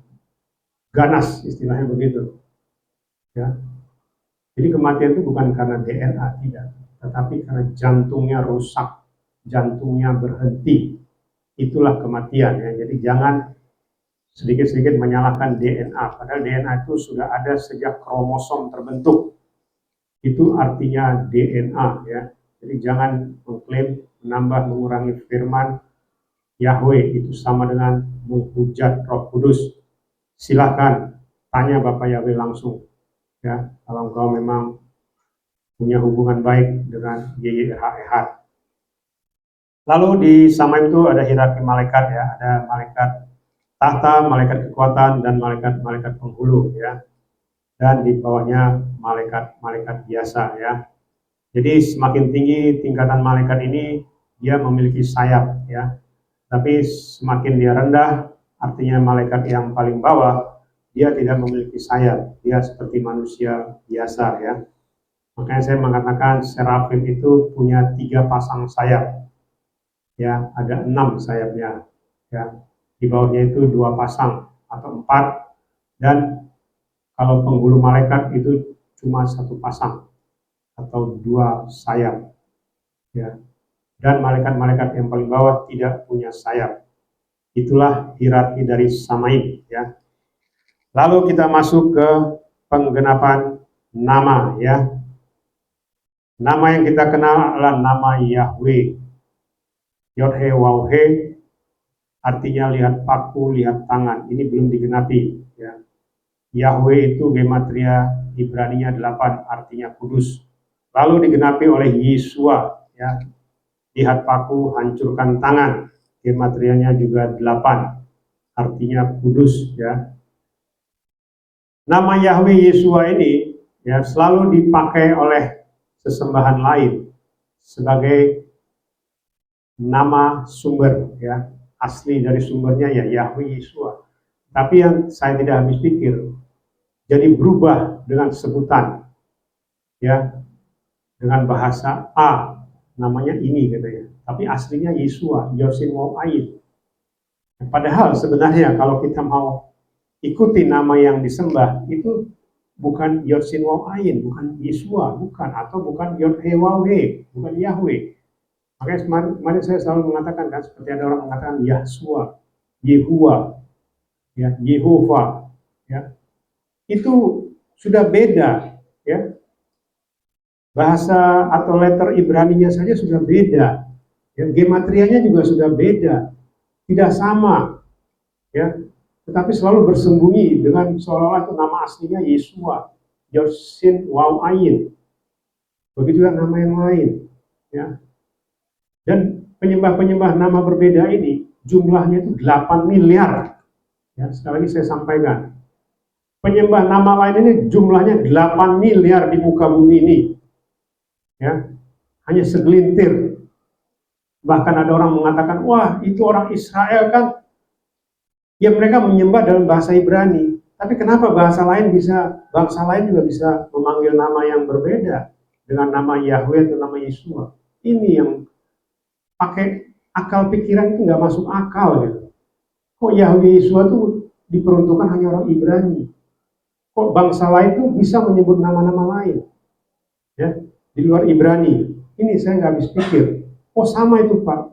ganas, istilahnya begitu. Ya. Jadi kematian itu bukan karena DNA, tidak, tetapi karena jantungnya rusak, jantungnya berhenti. Itulah kematian ya. Jadi jangan sedikit-sedikit menyalahkan DNA, padahal DNA itu sudah ada sejak kromosom terbentuk. Itu artinya DNA ya. Jadi jangan mengklaim menambah mengurangi firman Yahweh itu sama dengan menghujat Roh Kudus. Silakan tanya Bapak Yahweh langsung ya, kalau engkau memang punya hubungan baik dengan YYRHEH. Lalu di Samaim itu ada hierarki malaikat ya, ada malaikat tahta, malaikat kekuatan, dan malaikat-malaikat penghulu ya. Dan di bawahnya malaikat-malaikat biasa ya. Jadi semakin tinggi tingkatan malaikat ini, dia memiliki sayap ya. Tapi semakin dia rendah, artinya malaikat yang paling bawah, dia tidak memiliki sayap. Dia seperti manusia biasa ya. Makanya saya mengatakan serafim itu punya 3 pasang sayap. Ya, ada 6 sayapnya. Ya, di bawahnya itu 2 pasang atau 4, dan kalau penghulu malaikat itu cuma 1 pasang atau 2 sayap. Ya, dan malaikat-malaikat yang paling bawah tidak punya sayap. Itulah hierarki dari Samaim. Ya. Lalu kita masuk ke penggenapan nama ya. Nama yang kita kenal adalah nama Yahweh. Yod-He, Waw-He, artinya lihat paku, lihat tangan. Ini belum digenapi. Ya. Yahweh itu gematria Ibraninya 8, artinya kudus. Lalu digenapi oleh Yeshua. Ya. Lihat paku, hancurkan tangan. Gematrianya juga 8, artinya kudus. Ya. Nama Yahweh Yeshua ini ya selalu dipakai oleh sesembahan lain sebagai nama sumber ya, asli dari sumbernya ya Yahweh Yeshua. Tapi yang saya tidak habis pikir, jadi berubah dengan sebutan ya, dengan bahasa A, namanya ini katanya. Tapi aslinya Yeshua, Yosin Waw Ayin. Padahal sebenarnya kalau kita mau ikuti nama yang disembah itu bukan Yod-Sin Waw Ayin, bukan Yeshua, bukan, atau bukan Yod-He Waw-He, bukan Yahweh. Makanya kemarin saya selalu mengatakan kan, seperti ada orang mengatakan Yahshua, Yehua, ya, Yehova, ya, itu sudah beda, ya. Bahasa atau letter Ibraninya saja sudah beda, ya, gematrianya juga sudah beda, tidak sama, ya. Tetapi selalu bersembunyi dengan seolah-olah itu nama aslinya Yeshua, Yod-Sin Waw Ayin. Begitu juga nama yang lain, ya. Dan penyembah-penyembah nama berbeda ini jumlahnya itu 8 miliar. Ya, sekali lagi saya sampaikan. Penyembah nama lain ini jumlahnya 8 miliar di muka bumi ini. Ya, hanya segelintir. Bahkan ada orang mengatakan, wah itu orang Israel kan, ya mereka menyembah dalam bahasa Ibrani, tapi kenapa bangsa lain juga bisa memanggil nama yang berbeda dengan nama Yahweh atau nama Yeshua? Ini yang pakai akal pikiran itu nggak masuk akal gitu. Kok Yahweh Yeshua itu diperuntukkan hanya orang Ibrani? Kok bangsa lain tuh bisa menyebut nama-nama lain? Ya, di luar Ibrani. Ini saya nggak habis pikir. Oh sama itu Pak.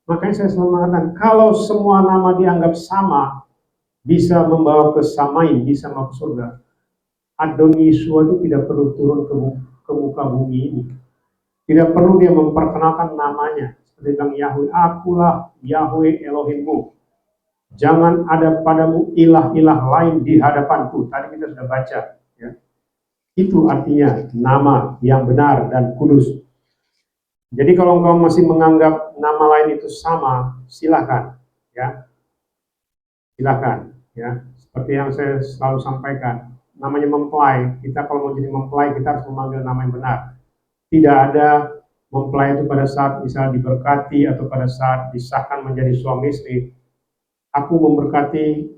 Makanya saya selalu mengatakan, kalau semua nama dianggap sama, bisa membawa ke Samaim, bisa membawa ke surga, Adon Yeshua itu tidak perlu turun ke muka bumi ini. Tidak perlu dia memperkenalkan namanya. Seperti bilang Yahweh, akulah Yahweh Elohimmu. Jangan ada padamu ilah-ilah lain di hadapanku. Tadi kita sudah baca. Ya. Itu artinya nama yang benar dan kudus. Jadi kalau engkau masih menganggap nama lain itu sama, silakan, ya, silakan, ya. Seperti yang saya selalu sampaikan, namanya mempelai. Kita kalau mau jadi mempelai, kita harus memanggil nama yang benar. Tidak ada mempelai itu pada saat misalnya diberkati atau pada saat disahkan menjadi suami istri. Aku memberkati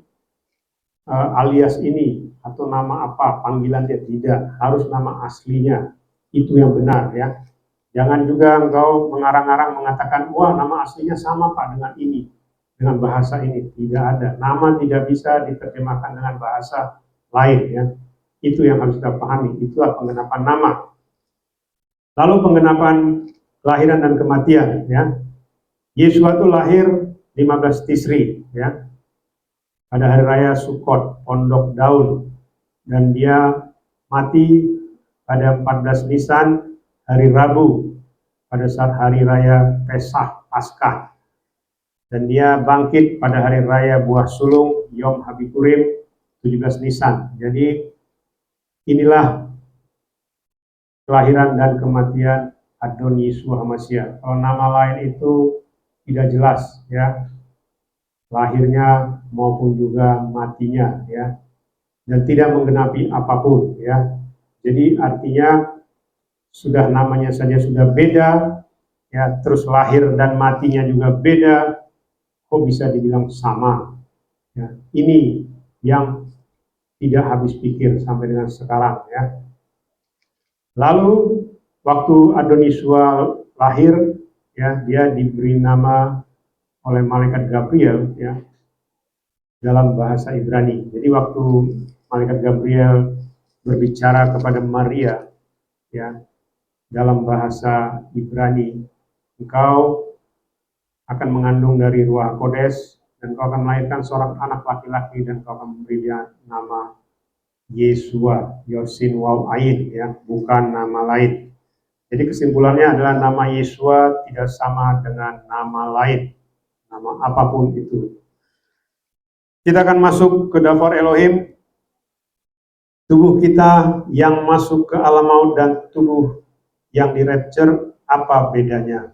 alias ini atau nama apa, panggilan dia, tidak, harus nama aslinya. Itu yang benar, ya. Jangan juga engkau mengarang-arang mengatakan, wah nama aslinya sama Pak dengan ini, dengan bahasa ini. Tidak ada. Nama tidak bisa diterjemahkan dengan bahasa lain. Ya. Itu yang harus kita pahami, itulah penggenapan nama. Lalu penggenapan kelahiran dan kematian, ya. Yesua itu lahir 15 Tisri, ya, pada hari raya Sukot, Pondok Daun, dan dia mati pada 14 Nisan, hari Rabu, pada saat hari raya Pesah, Paskah. Dan dia bangkit pada hari raya Buah Sulung, Yom Habikurim, 17 Nisan. Jadi inilah kelahiran dan kematian Adon Yeshua HaMashiach. Kalau nama lain itu tidak jelas, ya, lahirnya maupun juga matinya, ya, dan tidak menggenapi apapun, ya. Jadi artinya sudah namanya saja sudah beda, ya, terus lahir dan matinya juga beda, kok bisa dibilang sama, ya. Ini yang tidak habis pikir sampai dengan sekarang, ya. Lalu waktu Adon Yeshua lahir, ya, dia diberi nama oleh malaikat Gabriel, ya, dalam bahasa Ibrani. Jadi waktu malaikat Gabriel berbicara kepada Maria, ya, dalam bahasa Ibrani, engkau akan mengandung dari Ruach Kodes dan kau akan melahirkan seorang anak laki-laki dan kau akan memberi dia nama Yeshua, Yosin Waw Ain, ya, bukan nama lain. Jadi kesimpulannya adalah nama Yeshua tidak sama dengan nama lain, nama apapun itu. Kita akan masuk ke daftar Elohim. Tubuh kita yang masuk ke alam maut dan tubuh yang dirapture, apa bedanya?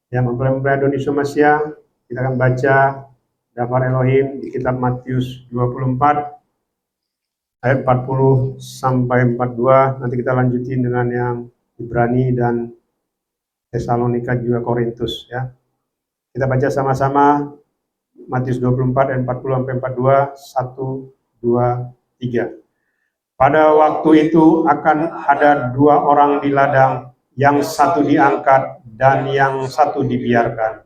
Ya, mempelai Adon Yeshua HaMashiach, kita akan baca daftar Elohim di kitab Matius 24 ayat 40 sampai 42. Nanti kita lanjutin dengan yang Ibrani dan Tesalonika juga Korintus, ya. Kita baca sama-sama Matius 24 ayat 40 sampai 42, 1, 2, 3. Pada waktu itu akan ada dua orang di ladang, yang satu diangkat dan yang satu dibiarkan.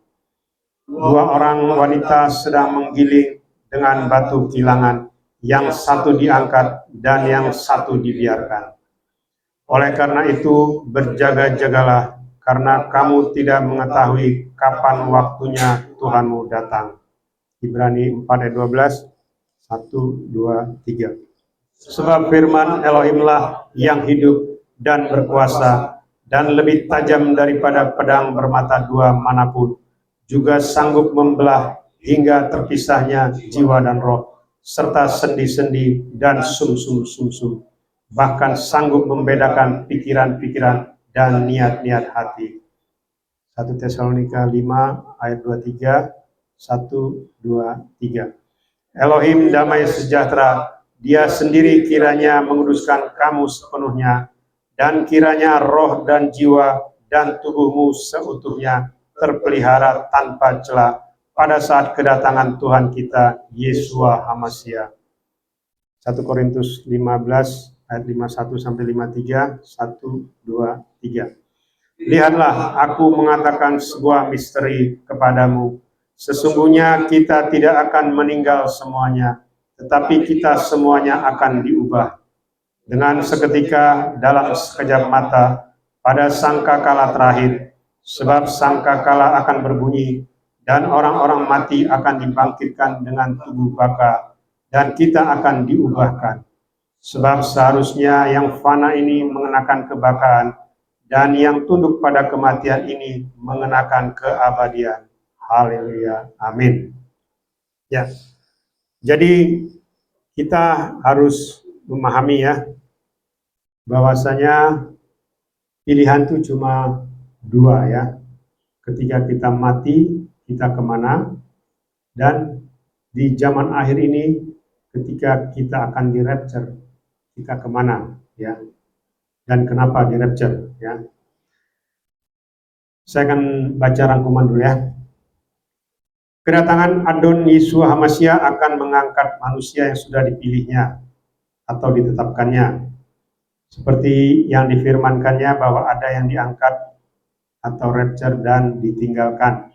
Dua orang wanita sedang menggiling dengan batu kilangan, yang satu diangkat dan yang satu dibiarkan. Oleh karena itu berjaga-jagalah, karena kamu tidak mengetahui kapan waktunya Tuhanmu datang. Ibrani 4 ayat 12, 1, 2, 3. Sebab firman Elohimlah yang hidup dan berkuasa, dan lebih tajam daripada pedang bermata dua manapun, juga sanggup membelah hingga terpisahnya jiwa dan roh, serta sendi-sendi dan sumsum-sumsum, bahkan sanggup membedakan pikiran-pikiran dan niat-niat hati. 1 Tesalonika 5 ayat 23, 1, 2, 3. Elohim damai sejahtera, dia sendiri kiranya menguduskan kamu sepenuhnya, dan kiranya roh dan jiwa dan tubuhmu seutuhnya terpelihara tanpa celah pada saat kedatangan Tuhan kita, Yeshua HaMashiach. 1 Korintus 15 ayat 51 sampai 53, 1, 2, 3. Lihatlah, aku mengatakan sebuah misteri kepadamu. Sesungguhnya kita tidak akan meninggal semuanya, tetapi kita semuanya akan diubah. Dengan seketika, dalam sekejap mata, pada sangkakala terakhir, sebab sangkakala akan berbunyi, dan orang-orang mati akan dibangkitkan dengan tubuh baka, dan kita akan diubahkan. Sebab seharusnya yang fana ini mengenakan kebakaan, dan yang tunduk pada kematian ini mengenakan keabadian. Haleluya, amin. Ya, jadi kita harus memahami, ya, bahwasanya pilihan itu cuma dua, ya. Ketika kita mati, kita kemana? Dan di zaman akhir ini, ketika kita akan di-rapture, kita kemana, ya? Dan kenapa di-rapture, ya? Saya akan baca rangkuman dulu, ya. Kedatangan Adon Yeshua HaMashiach akan mengangkat manusia yang sudah dipilihnya atau ditetapkannya, seperti yang difirmankannya bahwa ada yang diangkat atau rapture dan ditinggalkan.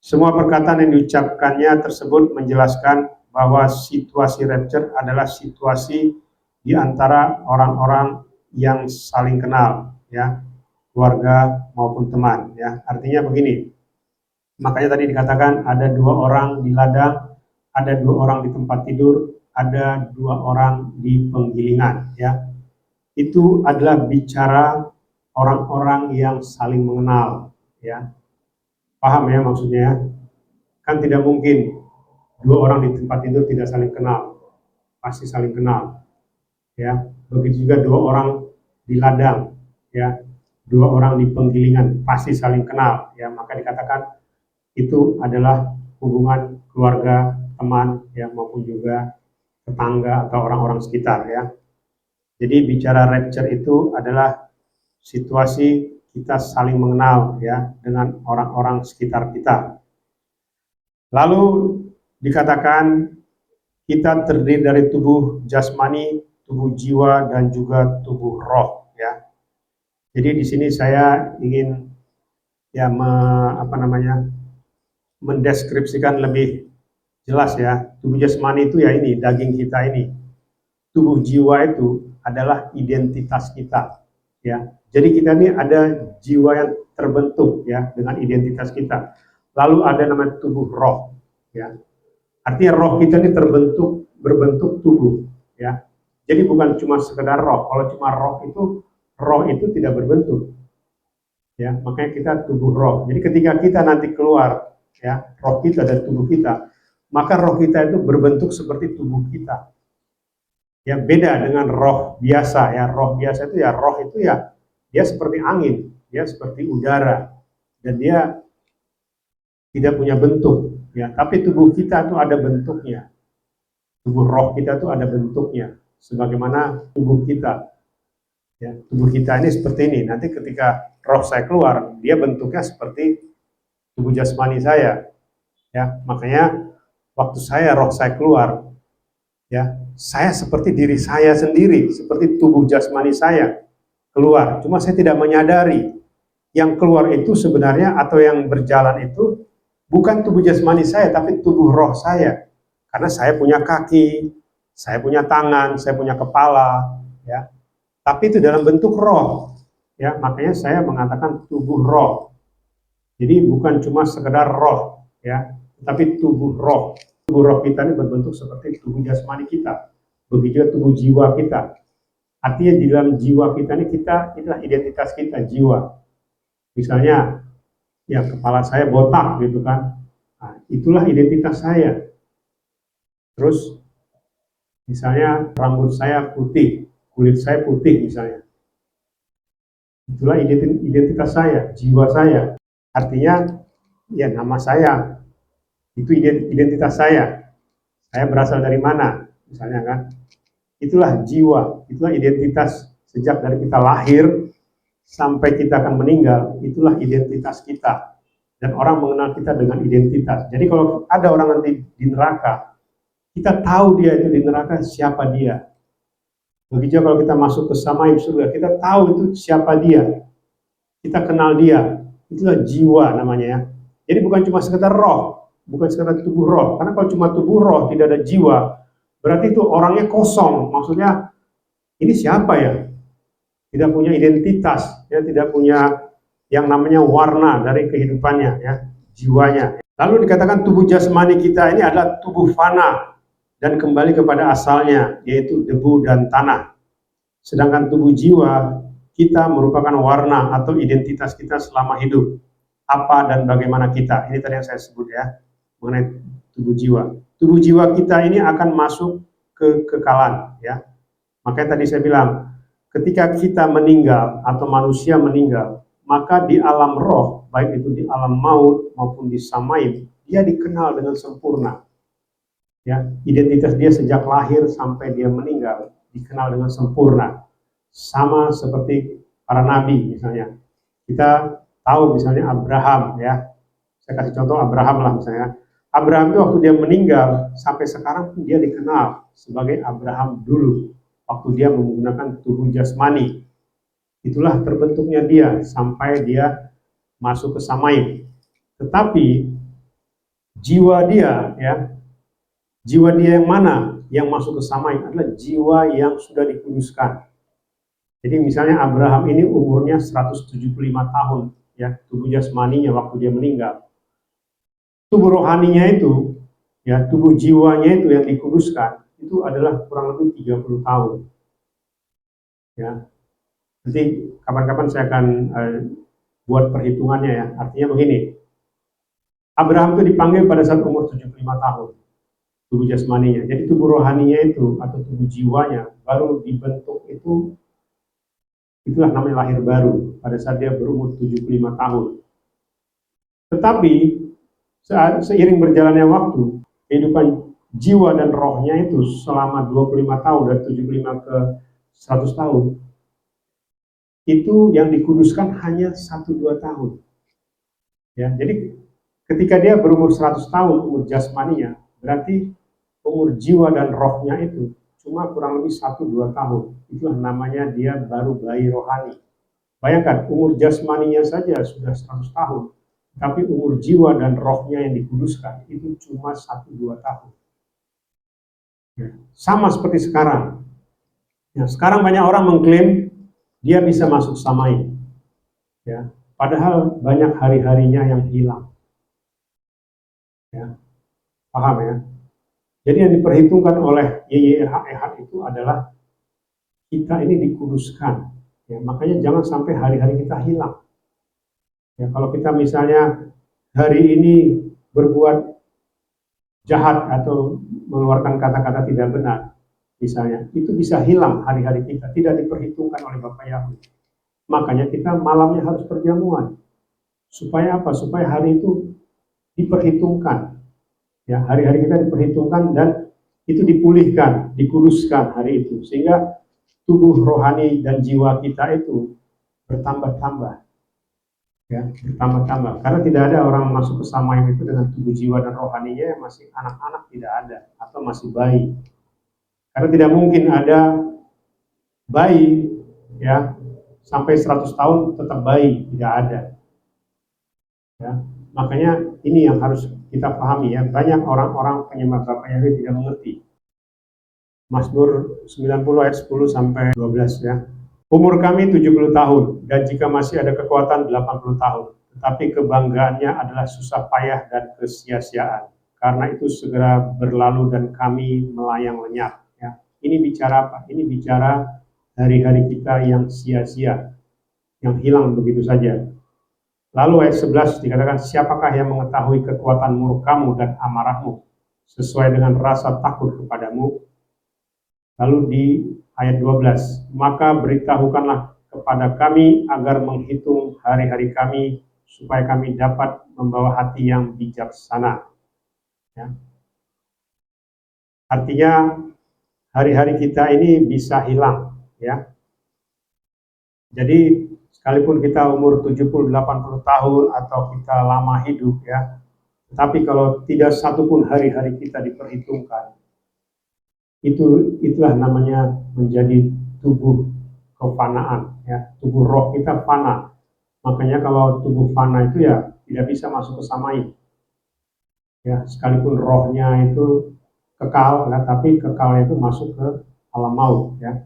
Semua perkataan yang diucapkannya tersebut menjelaskan bahwa situasi rapture adalah situasi di antara orang-orang yang saling kenal, ya, keluarga maupun teman, ya. Artinya begini, makanya tadi dikatakan ada 2 orang di ladang, ada 2 orang di tempat tidur, ada 2 orang di penggilingan, ya. Itu adalah bicara orang-orang yang saling mengenal, ya. Paham ya maksudnya? Kan tidak mungkin 2 orang di tempat tidur tidak saling kenal, pasti saling kenal, ya. Begitu juga 2 orang di ladang, ya, 2 orang di penggilingan pasti saling kenal, ya. Maka dikatakan itu adalah hubungan keluarga, teman, ya, maupun juga tetangga atau orang-orang sekitar, ya. Jadi bicara rapture itu adalah situasi kita saling mengenal, ya, dengan orang-orang sekitar kita. Lalu dikatakan kita terdiri dari tubuh jasmani, tubuh jiwa, dan juga tubuh roh, ya. Jadi di sini saya ingin ya mendeskripsikan lebih jelas, ya. Tubuh jasmani itu ya ini daging kita ini. Tubuh jiwa itu adalah identitas kita, ya. Jadi kita ini ada jiwa yang terbentuk, ya, dengan identitas kita. Lalu ada namanya tubuh roh, ya. Artinya roh kita ini berbentuk tubuh, ya. Jadi bukan cuma sekedar roh. Kalau cuma roh itu tidak berbentuk, ya. Makanya kita tubuh roh. Jadi ketika kita nanti keluar, ya, roh kita dari tubuh kita, maka roh kita itu berbentuk seperti tubuh kita. Ya, beda dengan roh biasa, ya. Roh biasa itu ya, roh itu ya dia seperti angin, dia seperti udara, dan dia tidak punya bentuk, ya. Tapi tubuh kita itu ada bentuknya. Tubuh roh kita itu ada bentuknya, sebagaimana tubuh kita. Ya, tubuh kita ini seperti ini. Nanti ketika roh saya keluar, dia bentuknya seperti tubuh jasmani saya. Ya, makanya waktu roh saya keluar, ya, saya seperti diri saya sendiri, seperti tubuh jasmani saya keluar. Cuma saya tidak menyadari yang keluar itu sebenarnya atau yang berjalan itu bukan tubuh jasmani saya, tapi tubuh roh saya. Karena saya punya kaki, saya punya tangan, saya punya kepala, ya. Tapi itu dalam bentuk roh, ya. Makanya saya mengatakan tubuh roh. Jadi bukan cuma sekedar roh, ya, tapi tubuh roh. Tubuh roh kita ini berbentuk seperti tubuh jasmani kita. Begitu juga tubuh jiwa kita. Artinya di dalam jiwa kita ini itulah identitas kita, jiwa. Misalnya, ya, kepala saya botak gitu kan. Nah, itulah identitas saya. Terus misalnya rambut saya putih, kulit saya putih misalnya. Itulah identitas saya, jiwa saya. Artinya ya nama saya, itu identitas saya. Saya berasal dari mana misalnya kan. Itulah jiwa, itulah identitas sejak dari kita lahir sampai kita akan meninggal, itulah identitas kita. Dan orang mengenal kita dengan identitas. Jadi kalau ada orang nanti di neraka, kita tahu dia itu di neraka siapa dia. Begitu kalau kita masuk ke samaim surga, kita tahu itu siapa dia. Kita kenal dia. Itulah jiwa namanya, ya. Jadi bukan cuma sekedar roh, bukan sekedar tubuh roh. Karena kalau cuma tubuh roh tidak ada jiwa, berarti itu orangnya kosong. Maksudnya ini siapa ya? Tidak punya identitas, ya, tidak punya yang namanya warna dari kehidupannya, ya, jiwanya. Lalu dikatakan tubuh jasmani kita ini adalah tubuh fana dan kembali kepada asalnya, yaitu debu dan tanah. Sedangkan tubuh jiwa kita merupakan warna atau identitas kita selama hidup. Apa dan bagaimana kita. Ini tadi yang saya sebut, ya, mengenai tubuh jiwa. Tubuh jiwa kita ini akan masuk ke kekekalan, ya. Makanya tadi saya bilang, ketika kita meninggal atau manusia meninggal, maka di alam roh, baik itu di alam maut maupun di samaim, dia dikenal dengan sempurna. Ya, identitas dia sejak lahir sampai dia meninggal dikenal dengan sempurna. Sama seperti para nabi misalnya. Kita tahu misalnya Abraham, ya. Saya kasih contoh Abraham lah misalnya. Abraham itu waktu dia meninggal sampai sekarang dia dikenal sebagai Abraham dulu. Waktu dia menggunakan tubuh jasmani, itulah terbentuknya dia sampai dia masuk ke samaim. Tetapi jiwa dia, ya, Jiwa dia yang mana yang masuk ke Samaim adalah jiwa yang sudah dikuduskan. Jadi misalnya Abraham ini umurnya 175 tahun, ya, tubuh jasmaninya waktu dia meninggal. Tubuh rohaninya itu, ya, tubuh jiwanya itu yang dikuduskan, itu adalah kurang lebih 30 tahun. Ya. Nanti kapan-kapan saya akan buat perhitungannya ya. Artinya begini, Abraham itu dipanggil pada saat umur 75 tahun, tubuh jasmaninya. Jadi tubuh rohaninya itu, atau tubuh jiwanya, baru dibentuk itu, itulah namanya lahir baru, pada saat dia berumur 75 tahun. Tetapi, seiring berjalannya waktu, kehidupan jiwa dan rohnya itu selama 25 tahun, dari 75 ke 100 tahun, itu yang dikuduskan hanya 1-2 tahun. Ya, jadi ketika dia berumur 100 tahun, umur jasmaninya, berarti umur jiwa dan rohnya itu cuma kurang lebih 1-2 tahun. Itulah namanya dia baru bayi rohani. Bayangkan, umur jasmaninya saja sudah 100 tahun, tapi umur jiwa dan rohnya yang dikuduskan itu cuma 1-2 tahun. Ya, sama seperti sekarang. Ya, sekarang banyak orang mengklaim dia bisa masuk Samaim. Ya, padahal banyak hari-harinya yang hilang. Ya, paham ya? Jadi yang diperhitungkan oleh YYRH itu adalah kita ini dikuduskan. Ya, makanya jangan sampai hari-hari kita hilang. Ya, kalau kita misalnya hari ini berbuat jahat atau mengeluarkan kata-kata tidak benar, misalnya, itu bisa hilang hari-hari kita, tidak diperhitungkan oleh Bapak Yahweh. Makanya kita malamnya harus perjamuan. Supaya apa? Supaya hari itu diperhitungkan. Ya, hari-hari kita diperhitungkan dan itu dipulihkan, dikuduskan hari itu, sehingga tubuh rohani dan jiwa kita itu bertambah-tambah, ya, bertambah-tambah. Karena tidak ada orang masuk ke Samaim itu dengan tubuh jiwa dan rohaninya yang masih anak-anak, tidak ada, atau masih bayi. Karena tidak mungkin ada bayi, ya, sampai 100 tahun tetap bayi, tidak ada. Ya, makanya ini yang harus kita pahami ya. Banyak orang-orang penyembah Bapak Yahweh tidak mengerti. Mazmur 90 ayat 10 sampai 12 ya. Umur kami 70 tahun dan jika masih ada kekuatan 80 tahun. Tetapi kebanggaannya adalah susah payah dan kesia-siaan. Karena itu segera berlalu dan kami melayang lenyap ya. Ini bicara apa? Ini bicara hari-hari kita yang sia-sia, yang hilang begitu saja. Lalu ayat 11 dikatakan, siapakah yang mengetahui kekuatan murkamu dan amarahmu sesuai dengan rasa takut kepadamu? Lalu di ayat 12, maka beritahukanlah kepada kami agar menghitung hari-hari kami supaya kami dapat membawa hati yang bijaksana. Ya. Artinya hari-hari kita ini bisa hilang. Ya. Jadi sekalipun kita umur 70-80 tahun atau kita lama hidup ya, tapi kalau tidak satupun hari-hari kita diperhitungkan, itulah namanya menjadi tubuh kefanaan ya, tubuh roh kita fana. Makanya kalau tubuh fana itu ya tidak bisa masuk ke Samaim. Ya, sekalipun rohnya itu kekal, ya, tapi kekalnya itu masuk ke alam maut ya.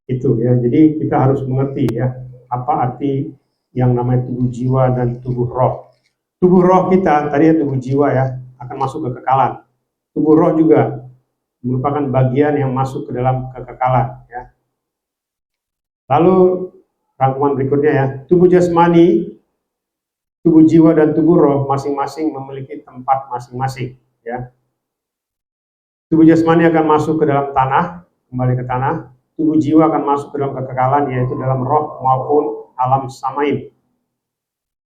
Itu ya. Jadi kita harus mengerti ya apa arti yang namanya tubuh jiwa dan tubuh roh. Tubuh roh kita tadi ya, tubuh jiwa ya akan masuk ke kekalan. Tubuh roh juga merupakan bagian yang masuk ke dalam kekekalan ya. Lalu rangkuman berikutnya ya, tubuh jasmani, tubuh jiwa dan tubuh roh masing-masing memiliki tempat masing-masing ya. Tubuh jasmani akan masuk ke dalam tanah, kembali ke tanah. Tubuh jiwa akan masuk ke dalam kekekalan, yaitu dalam roh maupun alam Samaim.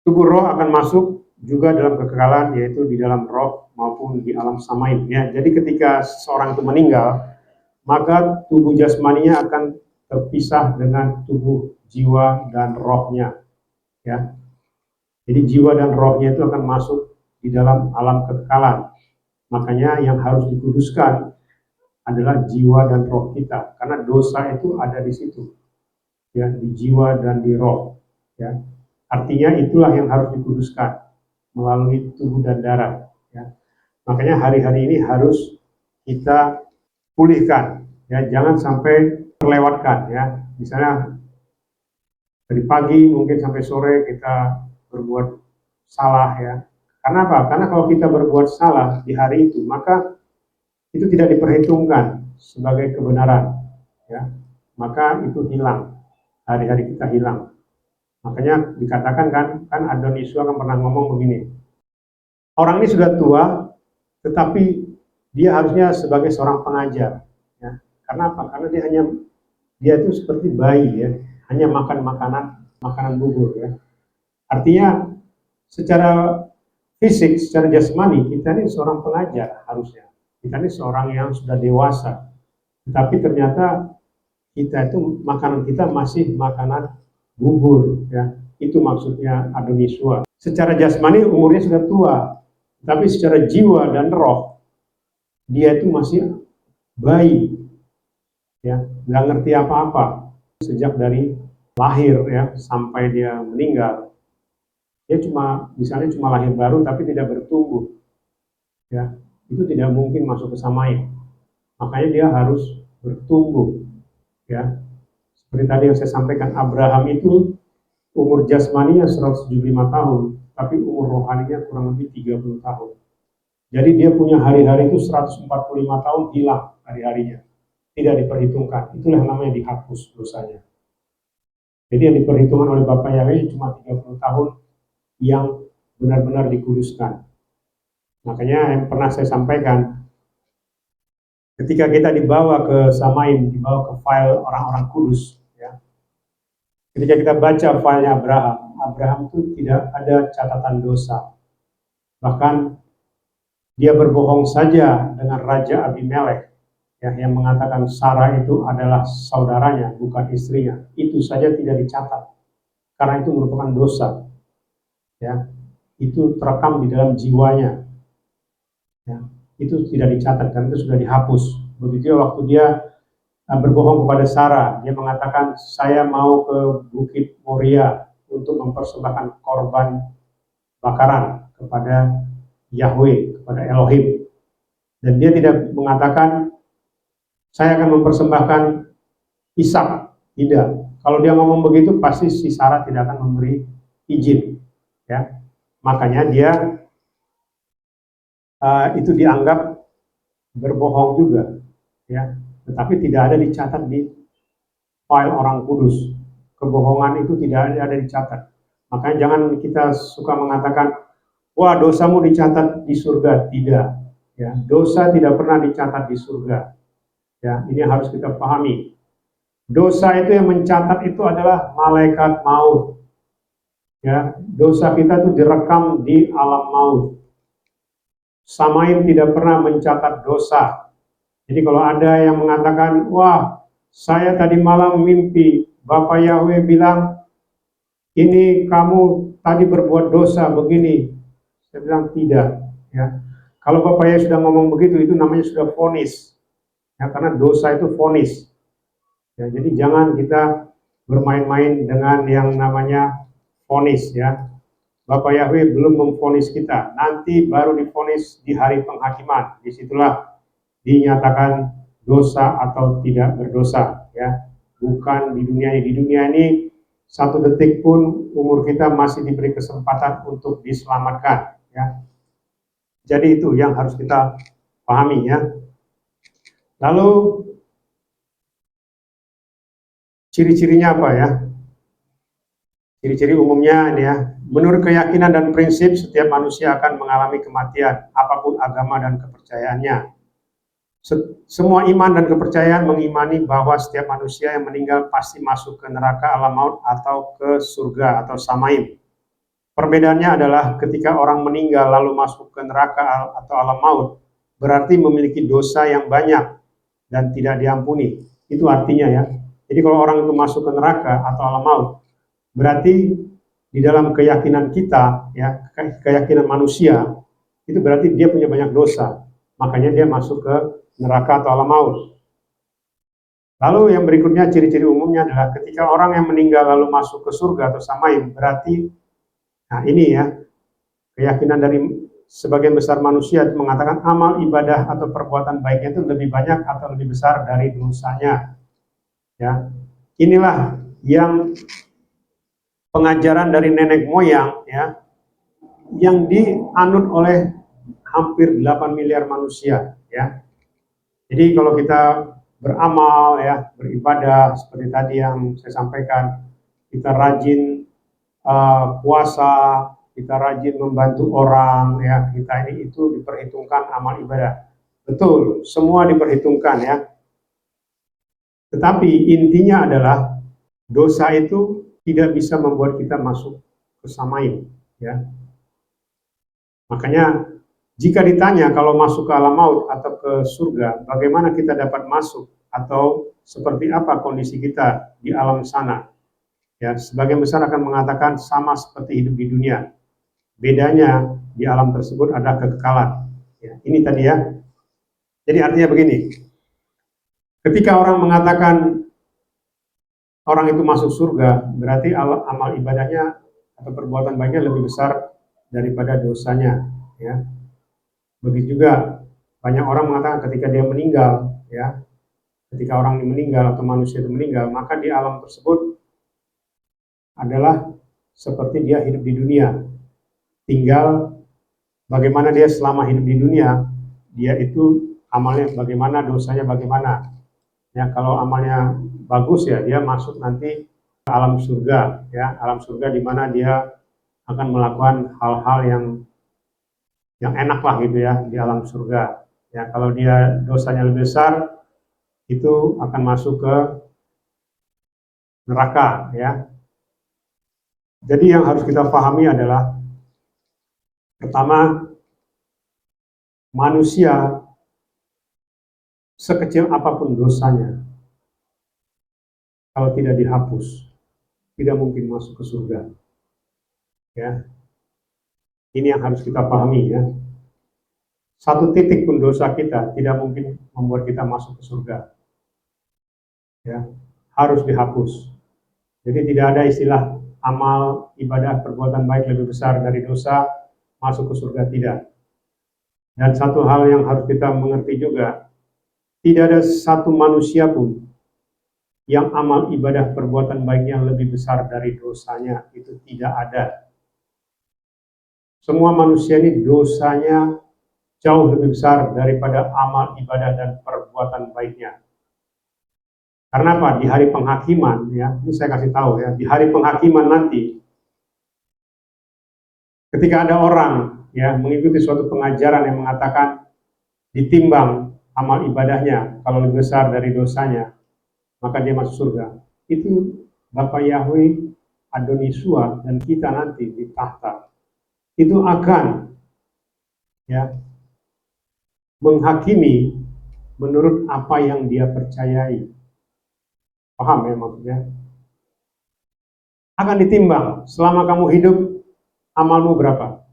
Tubuh roh akan masuk juga dalam kekekalan, yaitu di dalam roh maupun di alam Samaim. Ya, jadi ketika seseorang itu meninggal, maka tubuh jasmaninya akan terpisah dengan tubuh jiwa dan rohnya. Ya, jadi jiwa dan rohnya itu akan masuk di dalam alam kekekalan. Makanya yang harus dikuduskan adalah jiwa dan roh kita, karena dosa itu ada di situ, ya, di jiwa dan di roh. Ya, artinya itulah yang harus dikuduskan melalui tubuh dan darah. Ya. Makanya hari-hari ini harus kita pulihkan, ya, jangan sampai terlewatkan, ya. Misalnya dari pagi mungkin sampai sore kita berbuat salah, ya. Karena apa? Karena kalau kita berbuat salah di hari itu, maka itu tidak diperhitungkan sebagai kebenaran, ya. Maka itu hilang, hari-hari kita hilang. Makanya dikatakan kan Adon Yesua kan pernah ngomong begini, orang ini sudah tua, tetapi dia harusnya sebagai seorang pengajar, ya. Karena apa? Karena dia itu seperti bayi, ya, hanya makan makanan bubur, ya. Artinya secara fisik, secara jasmani kita ini seorang pengajar harusnya. Kita ini seorang yang sudah dewasa, tetapi ternyata kita itu makanan kita masih makanan bubur, ya. Itu maksudnya Adon Yesua. Secara jasmani umurnya sudah tua, tapi secara jiwa dan roh dia itu masih bayi, ya, nggak ngerti apa-apa sejak dari lahir, ya, sampai dia meninggal. Dia misalnya cuma lahir baru tapi tidak bertumbuh, ya, itu tidak mungkin masuk ke Samaim. Makanya dia harus bertumbuh, ya. Seperti tadi yang saya sampaikan, Abraham itu umur jasmaninya 175 tahun, tapi umur rohaninya kurang lebih 30 tahun. Jadi dia punya hari-hari itu 145 tahun hilang hari-harinya, tidak diperhitungkan. Itulah yang namanya dihapus dosanya. Jadi yang diperhitungkan oleh Bapak Yahweh cuma 30 tahun yang benar-benar dikuduskan. Makanya yang pernah saya sampaikan, ketika kita dibawa ke Samaim, dibawa ke file orang-orang kudus, ya, ketika kita baca filenya Abraham itu tidak ada catatan dosa. Bahkan dia berbohong saja dengan Raja Abimelek, ya, yang mengatakan Sarah itu adalah saudaranya, bukan istrinya. Itu saja tidak dicatat, karena itu merupakan dosa, ya. Itu terekam di dalam jiwanya, ya. Itu tidak dicatat karena itu sudah dihapus. Begitu waktu dia berbohong kepada Sarah, dia mengatakan saya mau ke Bukit Moria untuk mempersembahkan korban bakaran kepada Yahweh, kepada Elohim. Dan dia tidak mengatakan saya akan mempersembahkan Ishak, tidak. Kalau dia ngomong begitu pasti si Sarah tidak akan memberi izin, ya. Makanya dia itu dianggap berbohong juga, ya. Tetapi tidak ada dicatat di file orang kudus. Kebohongan itu tidak ada dicatat. Makanya jangan kita suka mengatakan, wah dosamu dicatat di surga. Tidak, ya. Dosa tidak pernah dicatat di surga, ya. Ini harus kita pahami. Dosa itu yang mencatat itu adalah malaikat maut, ya. Dosa kita itu direkam di alam maut. Samaim tidak pernah mencatat dosa. Jadi kalau ada yang mengatakan, wah saya tadi malam mimpi Bapak Yahweh bilang ini kamu tadi berbuat dosa begini, saya bilang tidak, ya. Kalau Bapak Yahweh sudah ngomong begitu, itu namanya sudah vonis, ya, karena dosa itu vonis, ya. Jadi jangan kita bermain-main dengan yang namanya vonis, ya. Bapak Yahweh belum memvonis kita, nanti baru divonis di hari penghakiman. Disitulah dinyatakan dosa atau tidak berdosa, ya. Bukan di dunia ini. Di dunia ini 1 detik pun umur kita masih diberi kesempatan untuk diselamatkan, ya. Jadi itu yang harus kita pahami, ya. Lalu ciri-cirinya apa, ya? Ciri-ciri umumnya ini, ya. Menurut keyakinan dan prinsip, setiap manusia akan mengalami kematian, apapun agama dan kepercayaannya. Semua iman dan kepercayaan mengimani bahwa setiap manusia yang meninggal pasti masuk ke neraka alam maut atau ke surga atau Samaim. Perbedaannya adalah ketika orang meninggal lalu masuk ke neraka atau alam maut, berarti memiliki dosa yang banyak dan tidak diampuni. Itu artinya, ya. Jadi kalau orang itu masuk ke neraka atau alam maut, berarti di dalam keyakinan kita, ya, keyakinan manusia, itu berarti dia punya banyak dosa. Makanya dia masuk ke neraka atau alam maut. Lalu yang berikutnya, ciri-ciri umumnya adalah ketika orang yang meninggal lalu masuk ke surga atau Samaim, berarti, nah ini, ya, keyakinan dari sebagian besar manusia itu mengatakan amal ibadah atau perbuatan baiknya itu lebih banyak atau lebih besar dari dosanya. Ya, inilah yang pengajaran dari nenek moyang, ya, yang dianut oleh hampir 8 miliar manusia, ya. Jadi kalau kita beramal, ya, beribadah seperti tadi yang saya sampaikan, kita rajin puasa, kita rajin membantu orang, ya, kita ini itu diperhitungkan amal ibadah. Betul, semua diperhitungkan, ya. Tetapi intinya adalah dosa itu tidak bisa membuat kita masuk ke samain, ya. Makanya jika ditanya kalau masuk ke alam maut atau ke surga, bagaimana kita dapat masuk atau seperti apa kondisi kita di alam sana? Ya, sebagian besar akan mengatakan sama seperti hidup di dunia. Bedanya di alam tersebut ada kekekalan. Ya, ini tadi, ya. Jadi artinya begini, ketika orang mengatakan orang itu masuk surga, berarti amal ibadahnya atau perbuatan baiknya lebih besar daripada dosanya. Ya. Begitu juga banyak orang mengatakan ketika dia meninggal, ya, ketika orang ini meninggal atau manusia itu meninggal, maka di alam tersebut adalah seperti dia hidup di dunia. Tinggal bagaimana dia selama hidup di dunia, dia itu amalnya bagaimana, dosanya bagaimana. Ya, kalau amalnya bagus, ya, dia masuk nanti ke alam surga, ya, alam surga di mana dia akan melakukan hal-hal yang enak lah gitu, ya, di alam surga. Ya, kalau dia dosanya lebih besar, itu akan masuk ke neraka, ya. Jadi yang harus kita pahami adalah, pertama, manusia sekecil apapun dosanya, kalau tidak dihapus, tidak mungkin masuk ke surga. Ya, ini yang harus kita pahami, ya. Satu titik pun dosa kita tidak mungkin membuat kita masuk ke surga. Ya, harus dihapus. Jadi tidak ada istilah amal, ibadah, perbuatan baik lebih besar dari dosa, masuk ke surga, tidak. Dan satu hal yang harus kita mengerti juga, tidak ada satu manusia pun yang amal ibadah perbuatan baiknya lebih besar dari dosanya, itu tidak ada. Semua manusia ini dosanya jauh lebih besar daripada amal ibadah dan perbuatan baiknya. Karena apa? Di hari penghakiman, ya, ini saya kasih tahu, ya, di hari penghakiman nanti, ketika ada orang, ya, mengikuti suatu pengajaran yang mengatakan ditimbang amal ibadahnya, kalau lebih besar dari dosanya, maka dia masuk surga. Itu Bapak Yahweh, Adonisua, dan kita nanti di tahta, itu akan, ya, menghakimi menurut apa yang dia percayai. Paham, ya, maksudnya? Akan ditimbang, selama kamu hidup, amalmu berapa?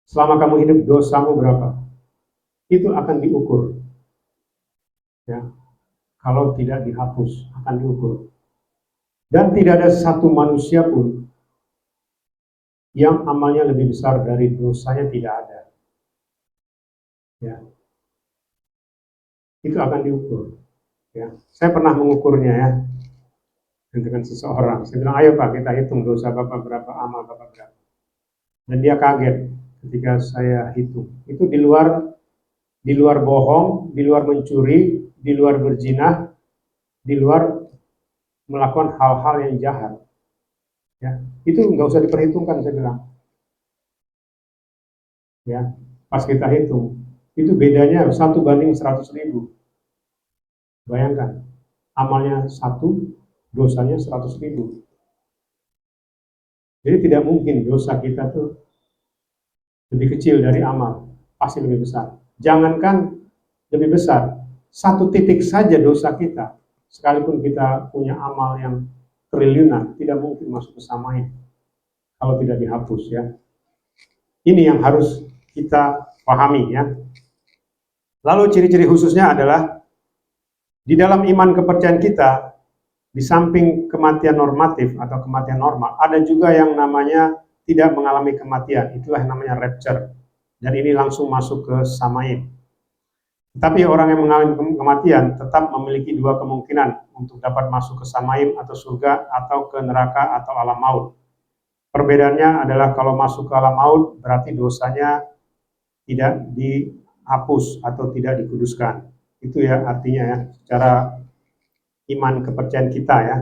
Selama kamu hidup, dosamu berapa? Itu akan diukur. Ya, kalau tidak dihapus, akan diukur. Dan tidak ada satu manusia pun yang amalnya lebih besar dari dosanya, tidak ada. Ya, itu akan diukur. Ya, saya pernah mengukurnya, ya, dengan seseorang. Saya bilang, ayo Pak, kita hitung dosa Bapak berapa, amal Bapak berapa. Dan dia kaget ketika saya hitung. Itu di luar bohong, di luar mencuri, di luar berzina, di luar melakukan hal-hal yang jahat. Ya, itu nggak usah diperhitungkan, saya bilang. Ya, pas kita hitung, itu bedanya 1:100.000. Bayangkan, amalnya 1, dosanya 100.000. Jadi tidak mungkin dosa kita tuh lebih kecil dari amal, pasti lebih besar. Jangankan lebih besar, 1 titik saja dosa kita, sekalipun kita punya amal yang triliunan, tidak mungkin masuk ke samain kalau tidak dihapus, ya. Ini yang harus kita pahami, ya. Lalu ciri-ciri khususnya adalah di dalam iman kepercayaan kita, di samping kematian normatif atau kematian normal, ada juga yang namanya tidak mengalami kematian. Itulah yang namanya rapture. Dan ini langsung masuk ke samaim. Tetapi orang yang mengalami kematian tetap memiliki dua kemungkinan untuk dapat masuk ke samaim atau surga atau ke neraka atau alam maut. Perbedaannya adalah kalau masuk ke alam maut berarti dosanya tidak dihapus atau tidak dikuduskan. Itu ya artinya ya, secara iman kepercayaan kita ya.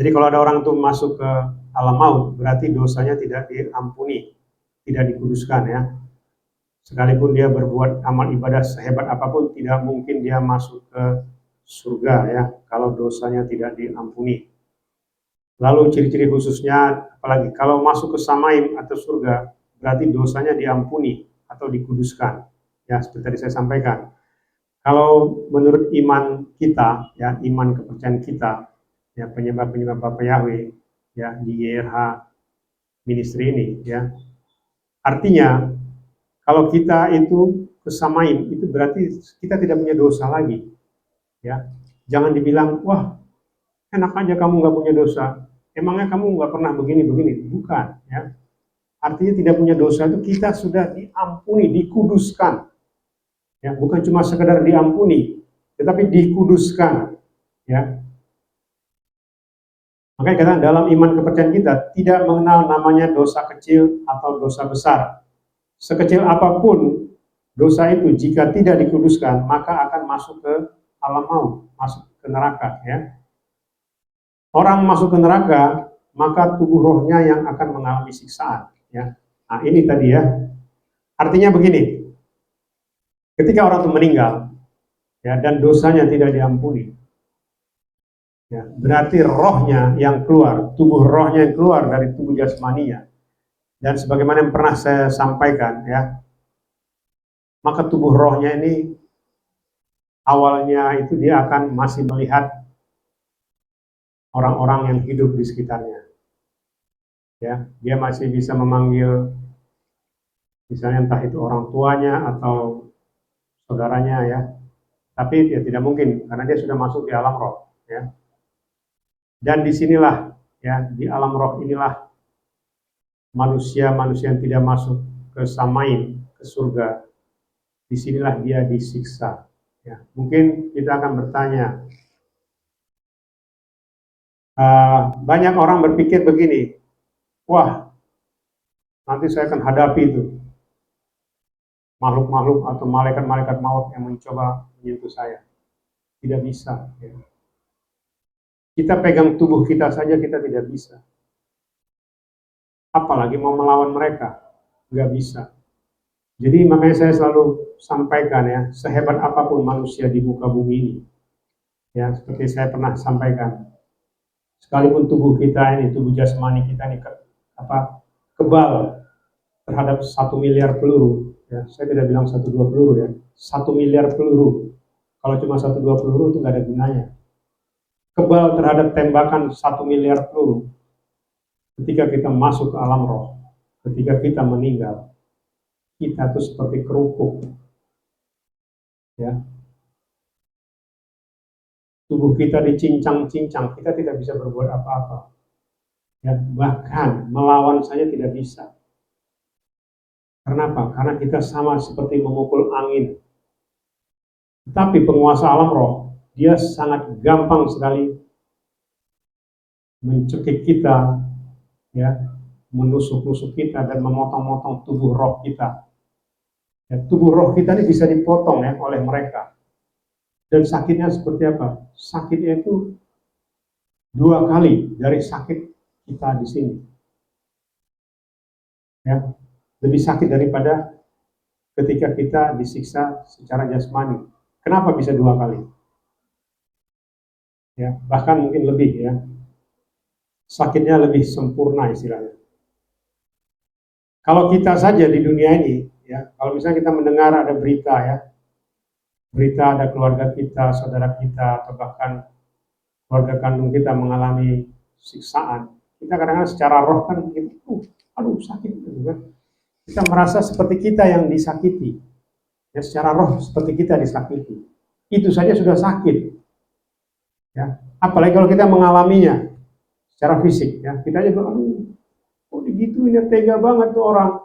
Jadi kalau ada orang itu masuk ke alam maut berarti dosanya tidak diampuni, tidak dikuduskan ya. Sekalipun dia berbuat amal ibadah sehebat apapun, tidak mungkin dia masuk ke surga ya, kalau dosanya tidak diampuni. Lalu ciri-ciri khususnya, apalagi kalau masuk ke samaim atau surga, berarti dosanya diampuni atau dikuduskan. Ya, seperti tadi saya sampaikan. Kalau menurut iman kita, ya iman kepercayaan kita, ya penyembah-penyembah Bapak Yahweh, ya di YRH ministry ini, ya artinya kalau kita itu kesamain, itu berarti kita tidak punya dosa lagi. Ya, jangan dibilang, wah enak aja kamu nggak punya dosa. Emangnya kamu nggak pernah begini-begini? Bukan. Ya, artinya tidak punya dosa itu kita sudah diampuni, dikuduskan. Ya, bukan cuma sekedar diampuni, tetapi dikuduskan. Ya, makanya kita dalam iman kepercayaan kita tidak mengenal namanya dosa kecil atau dosa besar. Sekecil apapun dosa itu jika tidak dikuduskan maka akan masuk ke alam maut, masuk ke neraka ya. Orang masuk ke neraka maka tubuh rohnya yang akan mengalami siksaan ya. Nah, ini tadi ya. Artinya begini. Ketika orang itu meninggal ya dan dosanya tidak diampuni. Ya, berarti rohnya yang keluar, tubuh rohnya yang keluar dari tubuh jasmaninya. Dan sebagaimana yang pernah saya sampaikan ya, maka tubuh rohnya ini awalnya itu dia akan masih melihat orang-orang yang hidup di sekitarnya. Ya, dia masih bisa memanggil misalnya entah itu orang tuanya atau saudaranya ya. Tapi ya tidak mungkin karena dia sudah masuk di alam roh ya. Dan disinilah ya, di alam roh inilah manusia-manusia yang tidak masuk ke samain, ke surga, disinilah dia disiksa. Ya, mungkin kita akan bertanya, banyak orang berpikir begini, wah nanti saya akan hadapi itu makhluk-makhluk atau malaikat-malaikat maut yang mencoba menyentuh saya. Tidak bisa. Ya. Kita pegang tubuh kita saja kita tidak bisa. Apalagi mau melawan mereka, nggak bisa. Jadi makanya saya selalu sampaikan ya, sehebat apapun manusia di muka bumi ini, ya seperti saya pernah sampaikan, sekalipun tubuh kita ini, tubuh jasmani kita ini kebal terhadap 1 miliar peluru, ya saya tidak bilang 1-2 peluru ya, 1 miliar peluru. Kalau cuma 1-2 peluru itu nggak ada gunanya. Kebal terhadap tembakan 1 miliar peluru. Ketika kita masuk ke alam roh, ketika kita meninggal, kita itu seperti kerupuk. Ya. Tubuh kita dicincang-cincang, kita tidak bisa berbuat apa-apa. Ya, bahkan melawan saja tidak bisa. Kenapa? Karena kita sama seperti memukul angin. Tapi penguasa alam roh, dia sangat gampang sekali mencekik kita, ya, menusuk-nusuk kita dan memotong-motong tubuh roh kita. Ya, tubuh roh kita ini bisa dipotong ya oleh mereka. Dan sakitnya seperti apa? Sakitnya itu 2 kali dari sakit kita di sini. Ya, lebih sakit daripada ketika kita disiksa secara jasmani. Kenapa bisa 2 kali? Ya, bahkan mungkin lebih ya. Sakitnya lebih sempurna istilahnya. Kalau kita saja di dunia ini, ya, kalau misalnya kita mendengar ada berita ya, berita ada keluarga kita, saudara kita, atau bahkan keluarga kandung kita mengalami siksaan, kita kadang-kadang secara roh kan gitu, aduh sakit gitu kan. Kita merasa seperti kita yang disakiti, ya secara roh seperti kita disakiti. Itu saja sudah sakit, ya. Apalagi kalau kita mengalaminya secara fisik, ya kita aja bilang, aduh, digituin ya, tega banget tuh orang.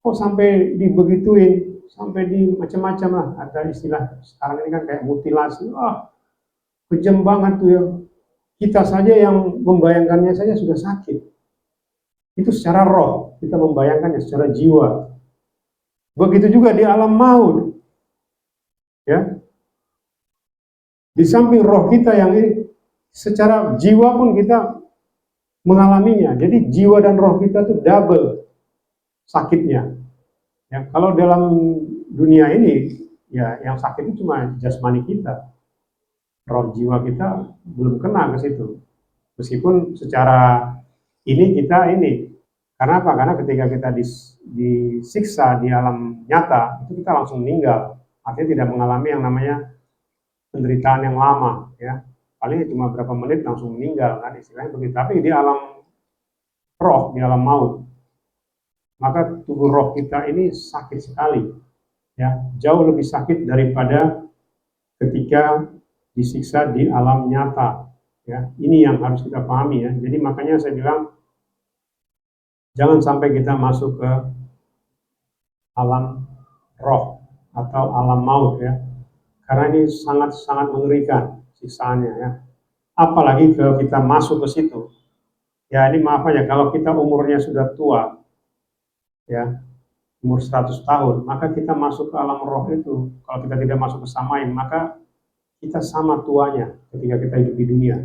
Kok sampai dibegituin, sampai di macam-macam lah. Ada istilah sekarang ini kan kayak mutilasi. Wah, kejam banget tuh ya. Kita saja yang membayangkannya saja sudah sakit. Itu secara roh, kita membayangkannya secara jiwa. Begitu juga di alam maut. Ya. Di samping roh kita yang ini, secara jiwa pun kita mengalaminya. Jadi jiwa dan roh kita tuh double sakitnya. Ya, kalau dalam dunia ini, ya yang sakit itu cuma jasmani kita. Roh jiwa kita belum kena ke situ. Meskipun secara ini kita ini. Karena apa? Karena ketika kita disiksa di alam nyata, itu kita langsung meninggal. Artinya tidak mengalami yang namanya penderitaan yang lama. Ya. Paling cuma berapa menit langsung meninggal. Kan istilahnya begitu. Tapi di alam roh, di alam maut, maka tubuh roh kita ini sakit sekali. Ya, jauh lebih sakit daripada ketika disiksa di alam nyata. Ya, ini yang harus kita pahami ya. Jadi makanya saya bilang jangan sampai kita masuk ke alam roh atau alam maut ya. Karena ini sangat-sangat mengerikan siksaannya ya. Apalagi kalau kita masuk ke situ. Ya ini maaf aja kalau kita umurnya sudah tua ya, umur 100 tahun, maka kita masuk ke alam roh itu. Kalau kita tidak masuk ke samaim, maka kita sama tuanya ketika kita hidup di dunia.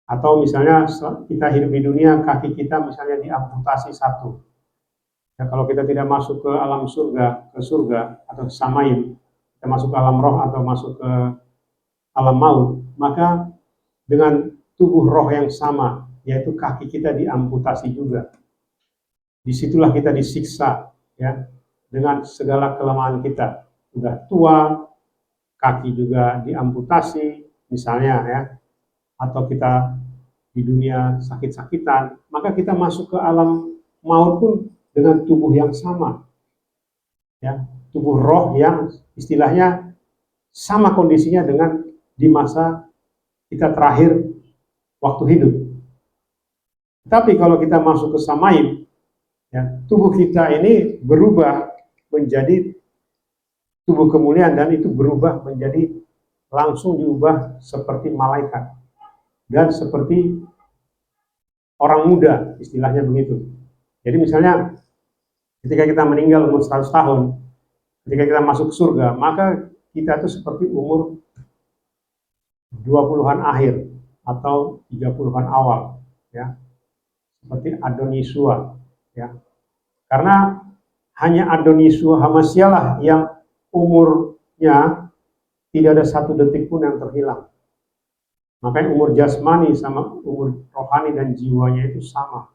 Atau misalnya kita hidup di dunia, kaki kita misalnya diamputasi satu. Ya, kalau kita tidak masuk ke alam surga atau samaim, kita masuk ke alam roh atau masuk ke alam maut, maka dengan tubuh roh yang sama, yaitu kaki kita diamputasi juga. Disitulah kita disiksa, ya, dengan segala kelemahan kita. Sudah tua, kaki juga diamputasi, misalnya ya, atau kita di dunia sakit-sakitan, maka kita masuk ke alam maut pun dengan tubuh yang sama, ya, tubuh roh yang istilahnya sama kondisinya dengan di masa kita terakhir waktu hidup. Tapi kalau kita masuk ke samaim, ya, tubuh kita ini berubah menjadi tubuh kemuliaan dan itu berubah menjadi langsung diubah seperti malaikat dan seperti orang muda, istilahnya begitu. Jadi misalnya ketika kita meninggal umur 100 tahun, ketika kita masuk surga, maka kita itu seperti umur 20-an akhir atau 30-an awal, ya. Seperti Adonisua, ya. Karena hanya Adonisua Hamasyalah yang umurnya tidak ada satu detik pun yang terhilang. Makanya umur jasmani sama umur rohani dan jiwanya itu sama.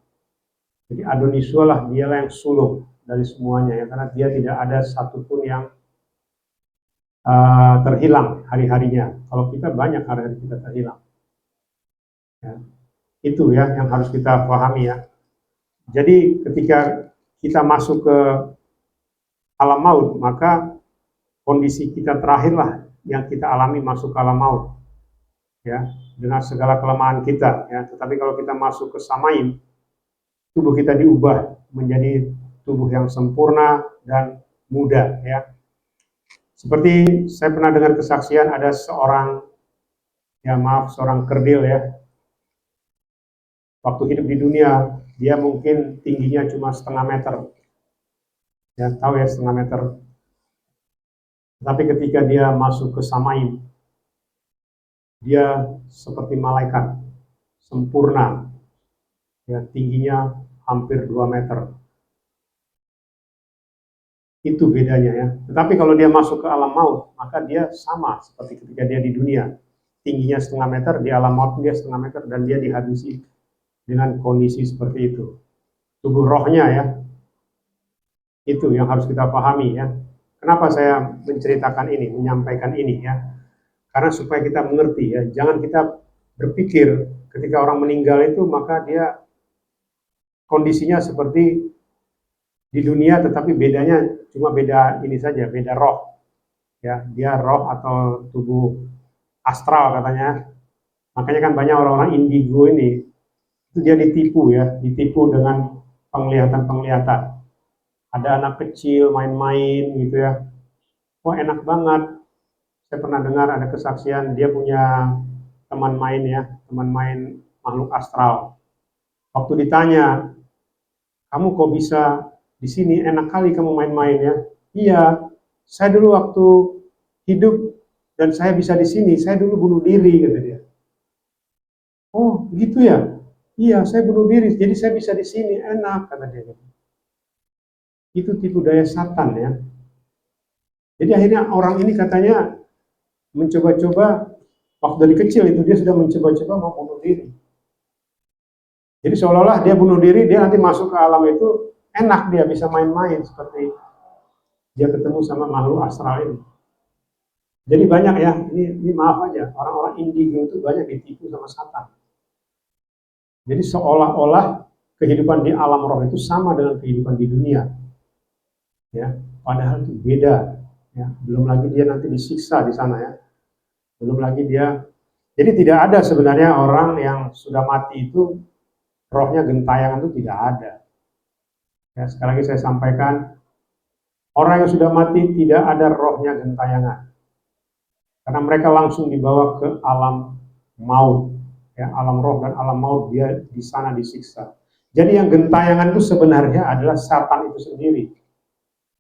Jadi Adonisua lah, dialah yang sulung dari semuanya ya, karena dia tidak ada satupun yang terhilang hari-harinya. Kalau kita banyak hari-hari kita terhilang. Ya. Itu ya yang harus kita pahami ya. Jadi ketika kita masuk ke alam maut, maka kondisi kita terakhirlah yang kita alami masuk ke alam maut. Ya, dengan segala kelemahan kita ya. Tetapi kalau kita masuk ke samaim, tubuh kita diubah menjadi tubuh yang sempurna dan muda ya. Seperti saya pernah dengar kesaksian ada seorang, ya maaf, seorang kerdil ya. Waktu hidup di dunia, dia mungkin tingginya cuma setengah meter. Ya, tahu ya setengah meter. Tapi ketika dia masuk ke samaim, dia seperti malaikat, sempurna. Ya, tingginya hampir 2 meter. Itu bedanya ya. Tetapi kalau dia masuk ke alam maut, maka dia sama seperti ketika dia di dunia. Tingginya setengah meter, di alam maut dia setengah meter, dan dia dihabisi dengan kondisi seperti itu. Tubuh rohnya ya, itu yang harus kita pahami ya. Kenapa saya menceritakan ini, menyampaikan ini ya? Karena supaya kita mengerti ya, jangan kita berpikir ketika orang meninggal itu maka dia kondisinya seperti di dunia, tetapi bedanya cuma beda ini saja, beda roh. Ya, dia roh atau tubuh astral katanya. Makanya kan banyak orang-orang indigo ini itu dia ditipu ya, ditipu dengan penglihatan-penglihatan. Ada anak kecil main-main gitu ya, wah enak banget. Saya pernah dengar ada kesaksian dia punya teman main ya, teman main makhluk astral. Waktu ditanya, kamu kok bisa di sini, enak kali kamu main-main ya. Iya, saya dulu waktu hidup dan saya bisa di sini, saya dulu bunuh diri, kata dia. Oh, gitu ya? Iya, saya bunuh diri, jadi saya bisa di sini, enak, kata dia. Itu tipu daya setan ya. Jadi akhirnya orang ini katanya mencoba-coba, waktu dari kecil itu dia sudah mencoba-coba mau bunuh diri. Jadi seolah-olah dia bunuh diri, dia nanti masuk ke alam itu, enak dia bisa main-main seperti dia ketemu sama makhluk astral ini. Jadi banyak ya, ini maaf aja, orang-orang indigo itu banyak ditipu sama setan. Jadi seolah-olah kehidupan di alam roh itu sama dengan kehidupan di dunia, ya. Padahal itu beda, ya. Belum lagi dia nanti disiksa di sana ya. Belum lagi dia, jadi tidak ada sebenarnya orang yang sudah mati itu rohnya gentayangan itu tidak ada. Ya, sekali lagi saya sampaikan, orang yang sudah mati tidak ada rohnya gentayangan. Karena mereka langsung dibawa ke alam maut. Ya, alam roh dan alam maut, dia di sana disiksa. Jadi yang gentayangan itu sebenarnya adalah setan itu sendiri.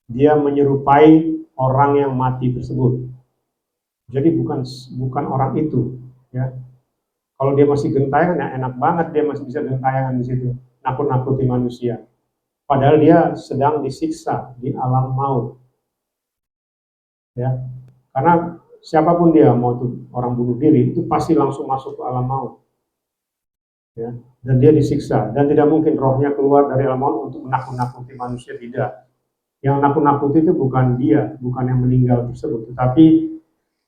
Dia menyerupai orang yang mati tersebut. Jadi bukan orang itu, ya. Kalau dia masih gentayangan, ya enak banget dia masih bisa gentayangan di situ, nakut-nakuti manusia. Padahal dia sedang disiksa di alam maut, ya. Karena siapapun dia, mau itu orang bunuh diri, itu pasti langsung masuk ke alam maut, ya. Dan dia disiksa, dan tidak mungkin rohnya keluar dari alam maut untuk menakut-nakuti manusia, tidak. Yang nakut-nakuti itu bukan dia, bukan yang meninggal tersebut, tetapi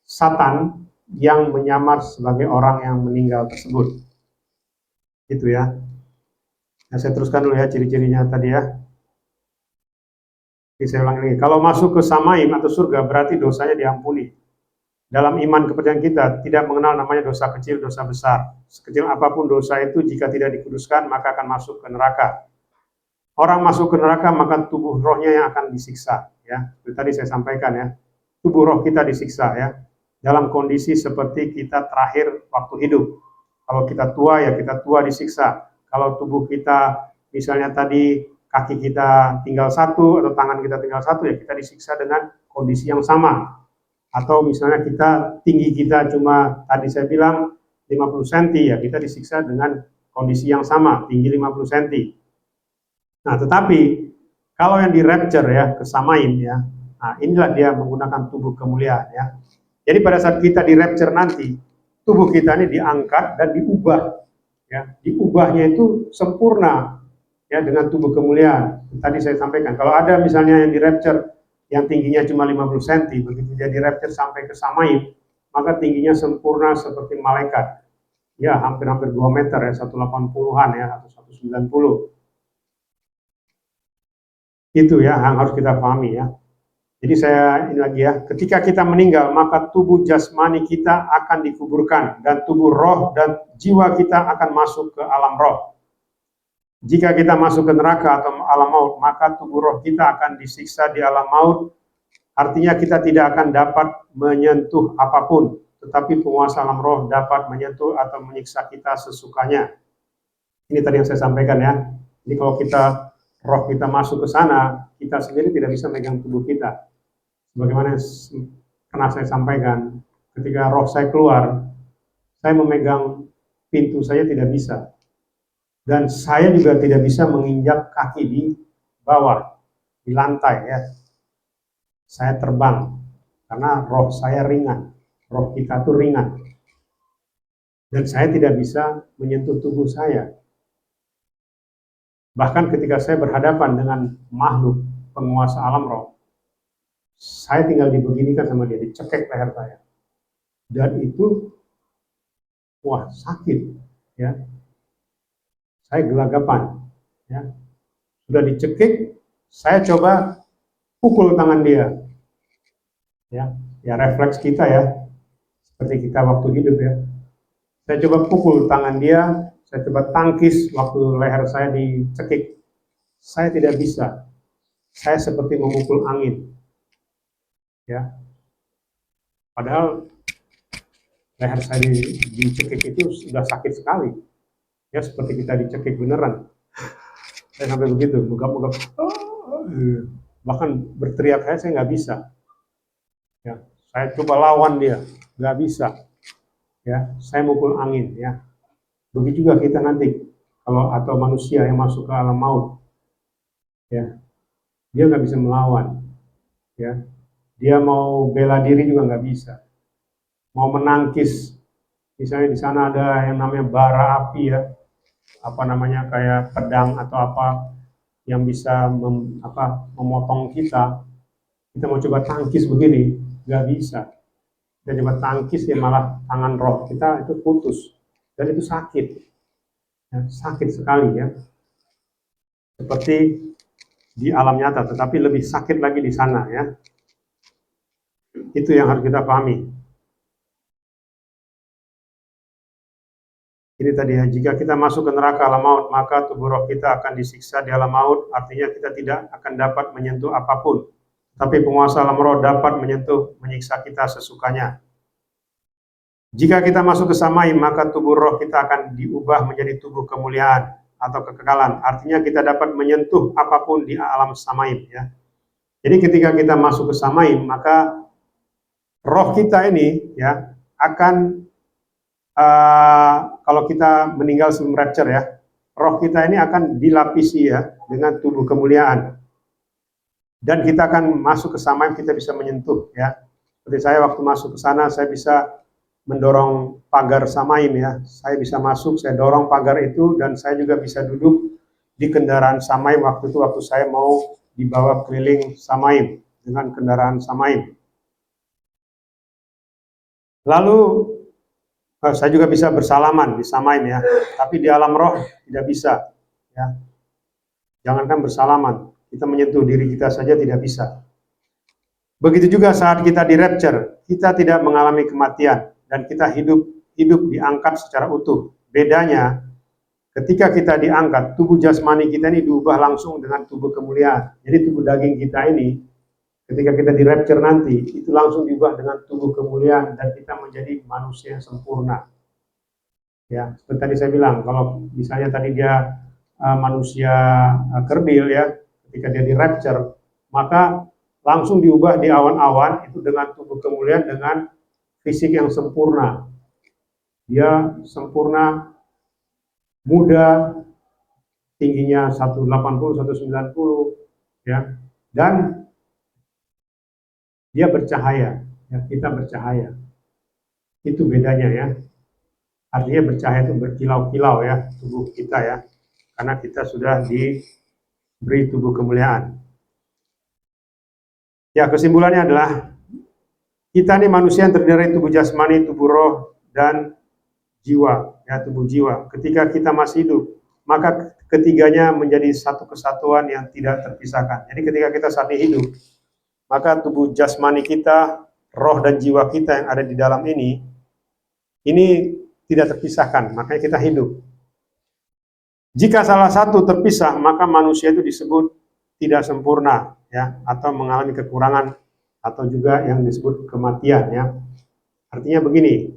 Satan yang menyamar sebagai orang yang meninggal tersebut. Itu ya. Nah, saya teruskan dulu ya ciri-cirinya tadi ya. Oke, saya ulangi lagi. Kalau masuk ke Samaim atau surga berarti dosanya diampuni. Dalam iman kepercayaan kita tidak mengenal namanya dosa kecil, dosa besar. Sekecil apapun dosa itu jika tidak dikuduskan maka akan masuk ke neraka. Orang masuk ke neraka maka tubuh rohnya yang akan disiksa ya. Itu tadi saya sampaikan ya. Tubuh roh kita disiksa ya. Dalam kondisi seperti kita terakhir waktu hidup. Kalau kita tua, ya kita tua disiksa. Kalau tubuh kita, misalnya tadi kaki kita tinggal satu, atau tangan kita tinggal satu, ya kita disiksa dengan kondisi yang sama. Atau misalnya tinggi kita cuma, tadi saya bilang 50 cm, ya kita disiksa dengan kondisi yang sama, tinggi 50 cm. Nah, tetapi, kalau yang di rapture ya, kesamain ya, nah inilah dia menggunakan tubuh kemuliaan ya. Jadi pada saat kita di rapture nanti, tubuh kita ini diangkat dan diubah. Ya, diubahnya itu sempurna ya dengan tubuh kemuliaan. Tadi saya sampaikan, kalau ada misalnya yang di rapture yang tingginya cuma 50 cm, begitu dia di rapture sampai ke Samaim, maka tingginya sempurna seperti malaikat. Ya, hampir-hampir 2 meter ya, 180-an ya, atau 190. Itu ya yang harus kita pahami ya. Jadi saya ini lagi ya, ketika kita meninggal maka tubuh jasmani kita akan dikuburkan dan tubuh roh dan jiwa kita akan masuk ke alam roh. Jika kita masuk ke neraka atau alam maut, maka tubuh roh kita akan disiksa di alam maut. Artinya kita tidak akan dapat menyentuh apapun, tetapi penguasa alam roh dapat menyentuh atau menyiksa kita sesukanya. Ini tadi yang saya sampaikan ya. Jadi kalau roh kita masuk ke sana, kita sendiri tidak bisa megang tubuh kita. Bagaimana pernah saya sampaikan, ketika roh saya keluar, saya memegang pintu saya tidak bisa. Dan saya juga tidak bisa menginjak kaki di bawah, di lantai ya. Saya terbang, karena roh saya ringan, roh kita itu ringan. Dan saya tidak bisa menyentuh tubuh saya. Bahkan ketika saya berhadapan dengan makhluk penguasa alam roh, saya tinggal dibeginikan sama dia, dicekek leher saya. Dan itu, wah sakit, ya. Saya gelagapan, ya. Sudah dicekik, saya coba pukul tangan dia, ya refleks kita ya, seperti kita waktu hidup ya. Saya coba pukul tangan dia, Saya coba tangkis waktu leher saya dicekik. Saya tidak bisa. Saya seperti memukul angin. Ya. Padahal leher saya dicekik itu sudah sakit sekali. Ya, seperti kita dicekik beneran. Saya sampai begitu, megap-megap. Bahkan berteriak saya nggak bisa. Ya, saya coba lawan dia, nggak bisa. Ya, saya mukul angin. Ya, begitu juga kita nanti kalau atau manusia yang masuk ke alam maut, ya, dia nggak bisa melawan. Ya, dia mau bela diri juga nggak bisa. Mau menangkis, misalnya di sana ada yang namanya bara api ya, apa namanya kayak pedang atau apa yang bisa memotong kita mau coba tangkis begini, nggak bisa. Kita coba tangkis ya malah tangan roh kita itu putus dan itu sakit, ya, sakit sekali ya, seperti di alam nyata, tetapi lebih sakit lagi di sana ya. Itu yang harus kita pahami. Ini tadi ya, jika kita masuk ke neraka alam maut, maka tubuh roh kita akan disiksa di alam maut, artinya kita tidak akan dapat menyentuh apapun. Tapi penguasa alam roh dapat menyentuh, menyiksa kita sesukanya. Jika kita masuk ke samaim, maka tubuh roh kita akan diubah menjadi tubuh kemuliaan atau kekekalan. Artinya kita dapat menyentuh apapun di alam samaim ya. Jadi ketika kita masuk ke samaim, maka roh kita ini ya akan kalau kita meninggal sebelum rapture ya, roh kita ini akan dilapisi ya dengan tubuh kemuliaan. Dan kita akan masuk ke samaim, kita bisa menyentuh ya. Seperti saya waktu masuk ke sana, saya bisa mendorong pagar samaim ya. Saya bisa masuk, saya dorong pagar itu, dan saya juga bisa duduk di kendaraan samaim waktu itu, waktu saya mau dibawa keliling samaim dengan kendaraan samaim. Lalu saya juga bisa bersalaman di samaim ya, tapi di alam roh tidak bisa ya. Jangankan bersalaman, kita menyentuh diri kita saja tidak bisa. Begitu juga saat kita di rapture, kita tidak mengalami kematian dan kita hidup diangkat secara utuh. Bedanya ketika kita diangkat, tubuh jasmani kita ini diubah langsung dengan tubuh kemuliaan. Jadi tubuh daging kita ini ketika kita di rapture nanti, itu langsung diubah dengan tubuh kemuliaan dan kita menjadi manusia yang sempurna. Ya, seperti tadi saya bilang, kalau misalnya tadi dia manusia kerdil ya, ketika dia di rapture, maka langsung diubah di awan-awan itu dengan tubuh kemuliaan dengan fisik yang sempurna. Dia sempurna, muda, tingginya 180, 190 ya. Dan dia bercahaya, ya, kita bercahaya. Itu bedanya ya. Artinya bercahaya itu berkilau-kilau ya tubuh kita ya. Karena kita sudah diberi tubuh kemuliaan. Ya, kesimpulannya adalah kita ini manusia yang terdiri dari tubuh jasmani, tubuh roh, dan jiwa, ya, tubuh jiwa. Ketika kita masih hidup, maka ketiganya menjadi satu kesatuan yang tidak terpisahkan. Jadi ketika kita saat ini hidup, maka tubuh jasmani kita, roh dan jiwa kita yang ada di dalam ini tidak terpisahkan, makanya kita hidup. Jika salah satu terpisah, maka manusia itu disebut tidak sempurna, ya, atau mengalami kekurangan, atau juga yang disebut kematian, ya. Artinya begini,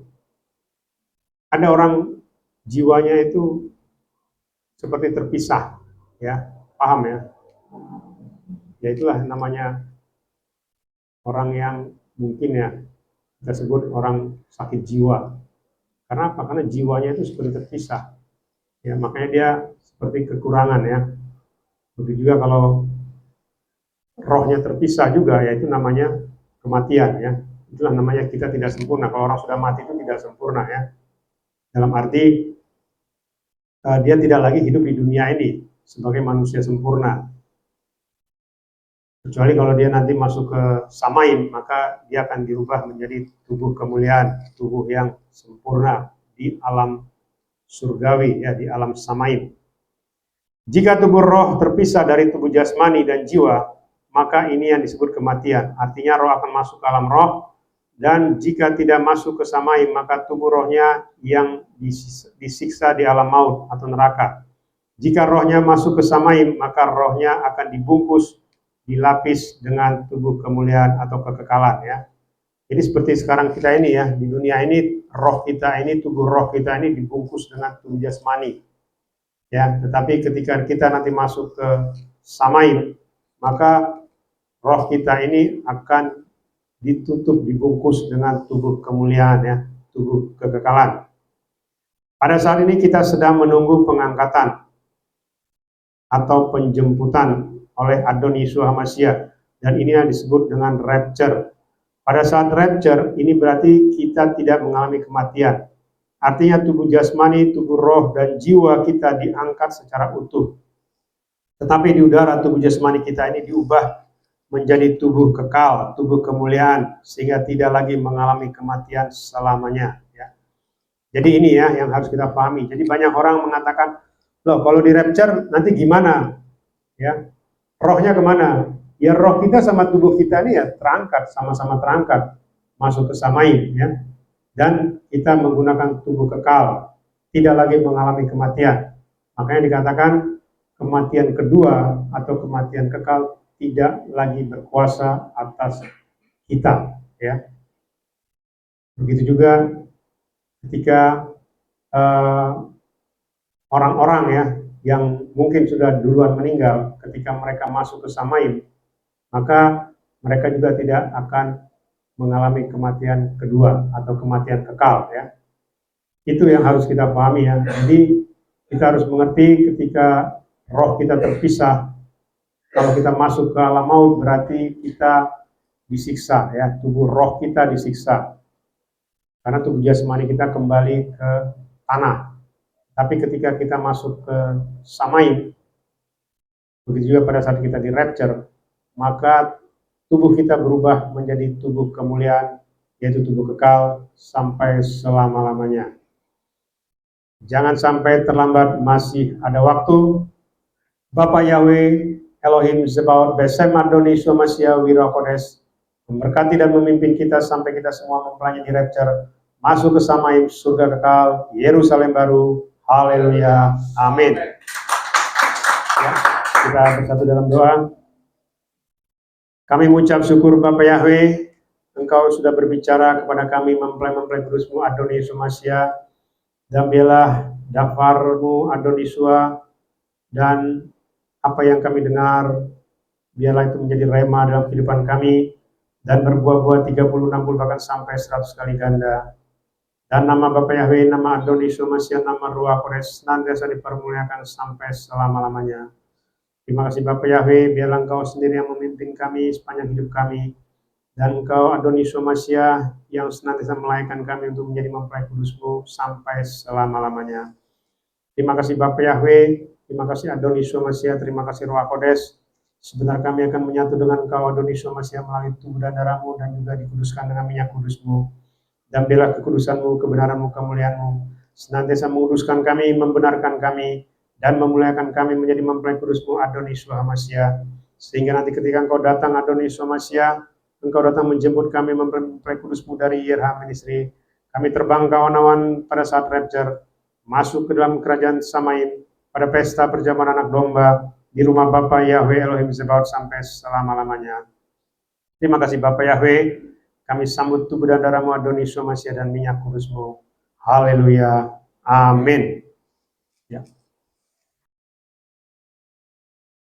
ada orang jiwanya itu seperti terpisah, ya, paham ya? Ya itulah namanya orang yang mungkin ya kita sebut orang sakit jiwa. Karena apa? Karena jiwanya itu seperti terpisah. Ya, makanya dia seperti kekurangan ya. Begitu juga kalau rohnya terpisah juga, yaitu namanya kematian ya. Itulah namanya kita tidak sempurna. Kalau orang sudah mati itu tidak sempurna ya. Dalam arti dia tidak lagi hidup di dunia ini sebagai manusia sempurna. Kecuali kalau dia nanti masuk ke samaim, maka dia akan dirubah menjadi tubuh kemuliaan, tubuh yang sempurna di alam surgawi, ya, di alam samaim. Jika tubuh roh terpisah dari tubuh jasmani dan jiwa, maka ini yang disebut kematian. Artinya roh akan masuk ke alam roh, dan jika tidak masuk ke Samaim, maka tubuh rohnya yang disiksa di alam maut atau neraka. Jika rohnya masuk ke Samaim, maka rohnya akan dibungkus, dilapis dengan tubuh kemuliaan atau kekekalan, ya. Jadi seperti sekarang kita ini, ya, di dunia ini roh kita ini, tubuh roh kita ini dibungkus dengan tubuh jasmani, ya. Tetapi ketika kita nanti masuk ke Samaim, maka roh kita ini akan ditutup, dibungkus dengan tubuh kemuliaan, ya, tubuh kekekalan. Pada saat ini kita sedang menunggu pengangkatan atau penjemputan oleh Adon Yeshua HaMashiach, dan ini yang disebut dengan rapture. Pada saat rapture ini berarti kita tidak mengalami kematian. Artinya tubuh jasmani, tubuh roh, dan jiwa kita diangkat secara utuh. Tetapi di udara tubuh jasmani kita ini diubah menjadi tubuh kekal, tubuh kemuliaan, sehingga tidak lagi mengalami kematian selamanya, ya. Jadi ini, ya, yang harus kita pahami. Jadi banyak orang mengatakan, loh, kalau di rapture nanti gimana? Ya, rohnya kemana? Ya, roh kita sama tubuh kita ini, ya, terangkat, sama-sama terangkat masuk ke Samaim, ya. Dan kita menggunakan tubuh kekal, tidak lagi mengalami kematian. Makanya dikatakan kematian kedua atau kematian kekal tidak lagi berkuasa atas kita, ya. Begitu juga ketika orang-orang, ya, yang mungkin sudah duluan meninggal, ketika mereka masuk ke Samaim, maka mereka juga tidak akan mengalami kematian kedua atau kematian kekal, ya. Itu yang harus kita pahami, ya. Jadi kita harus mengerti ketika roh kita terpisah, kalau kita masuk ke alam maut berarti kita disiksa, ya, tubuh roh kita disiksa. Karena tubuh jasmani kita kembali ke tanah. Tapi ketika kita masuk ke Samaim, begitu juga pada saat kita di rapture, maka tubuh kita berubah menjadi tubuh kemuliaan, yaitu tubuh kekal sampai selama-lamanya. Jangan sampai terlambat, masih ada waktu. Bapa Yahweh, Elohim Zebaot, Besem Adoni Shomasya Wirakodes, memberkati dan memimpin kita sampai kita semua mempelajari di rapture, masuk ke Samaim, surga kekal, Yerusalem baru. Haleluya, amin. Ya, kita bersatu dalam doa. Kami mengucap syukur Bapa Yahweh, Engkau sudah berbicara kepada kami mempelai-mempelai kudus-Mu Adon Yeshua Mashiach, dan biarlah daftar-Mu Adon Yeshua, dan apa yang kami dengar, biarlah itu menjadi rema dalam kehidupan kami, dan berbuah-buah 30, 60, bahkan sampai 100 kali ganda. Dan nama Bapa Yahweh, nama Adon Yeshua Mashiach, nama Ruach Kodes, senantiasa dipermuliakan sampai selama-lamanya. Terima kasih Bapa Yahweh, biarlah Engkau sendiri yang memimpin kami sepanjang hidup kami. Dan Engkau Adon Yeshua Mashiach yang senantiasa melayakkan kami untuk menjadi mempelai kudus-Mu sampai selama-lamanya. Terima kasih Bapa Yahweh, terima kasih Adon Yeshua Mashiach, terima kasih Ruach Kodes. Sebentar kami akan menyatu dengan Engkau Adon Yeshua Mashiach melalui tubuh dan darah-Mu, dan juga dikuduskan dengan minyak kudus-Mu. Dan biarlah kekudusan-Mu, kebenaran-Mu, kemuliaan-Mu senantiasa menguduskan kami, membenarkan kami, dan memuliakan kami menjadi mempelai kudus-Mu Adon Yeshua HaMashiach. Sehingga nanti ketika Engkau datang Adon Yeshua HaMashiach, Engkau datang menjemput kami mempelai kudus-Mu dari YRH Ministry. Kami terbang ke awan-awan pada saat rapture, masuk ke dalam kerajaan Samaim pada pesta perjamuan anak domba di rumah Bapa Yahweh Elohim Zebaot sampai selama-lamanya. Terima kasih Bapa Yahweh. Kami sambut tubuh dan darah-Mu Adon Yeshua Mashiach dan minyak kudus-Mu. Haleluya. Amin. Ya.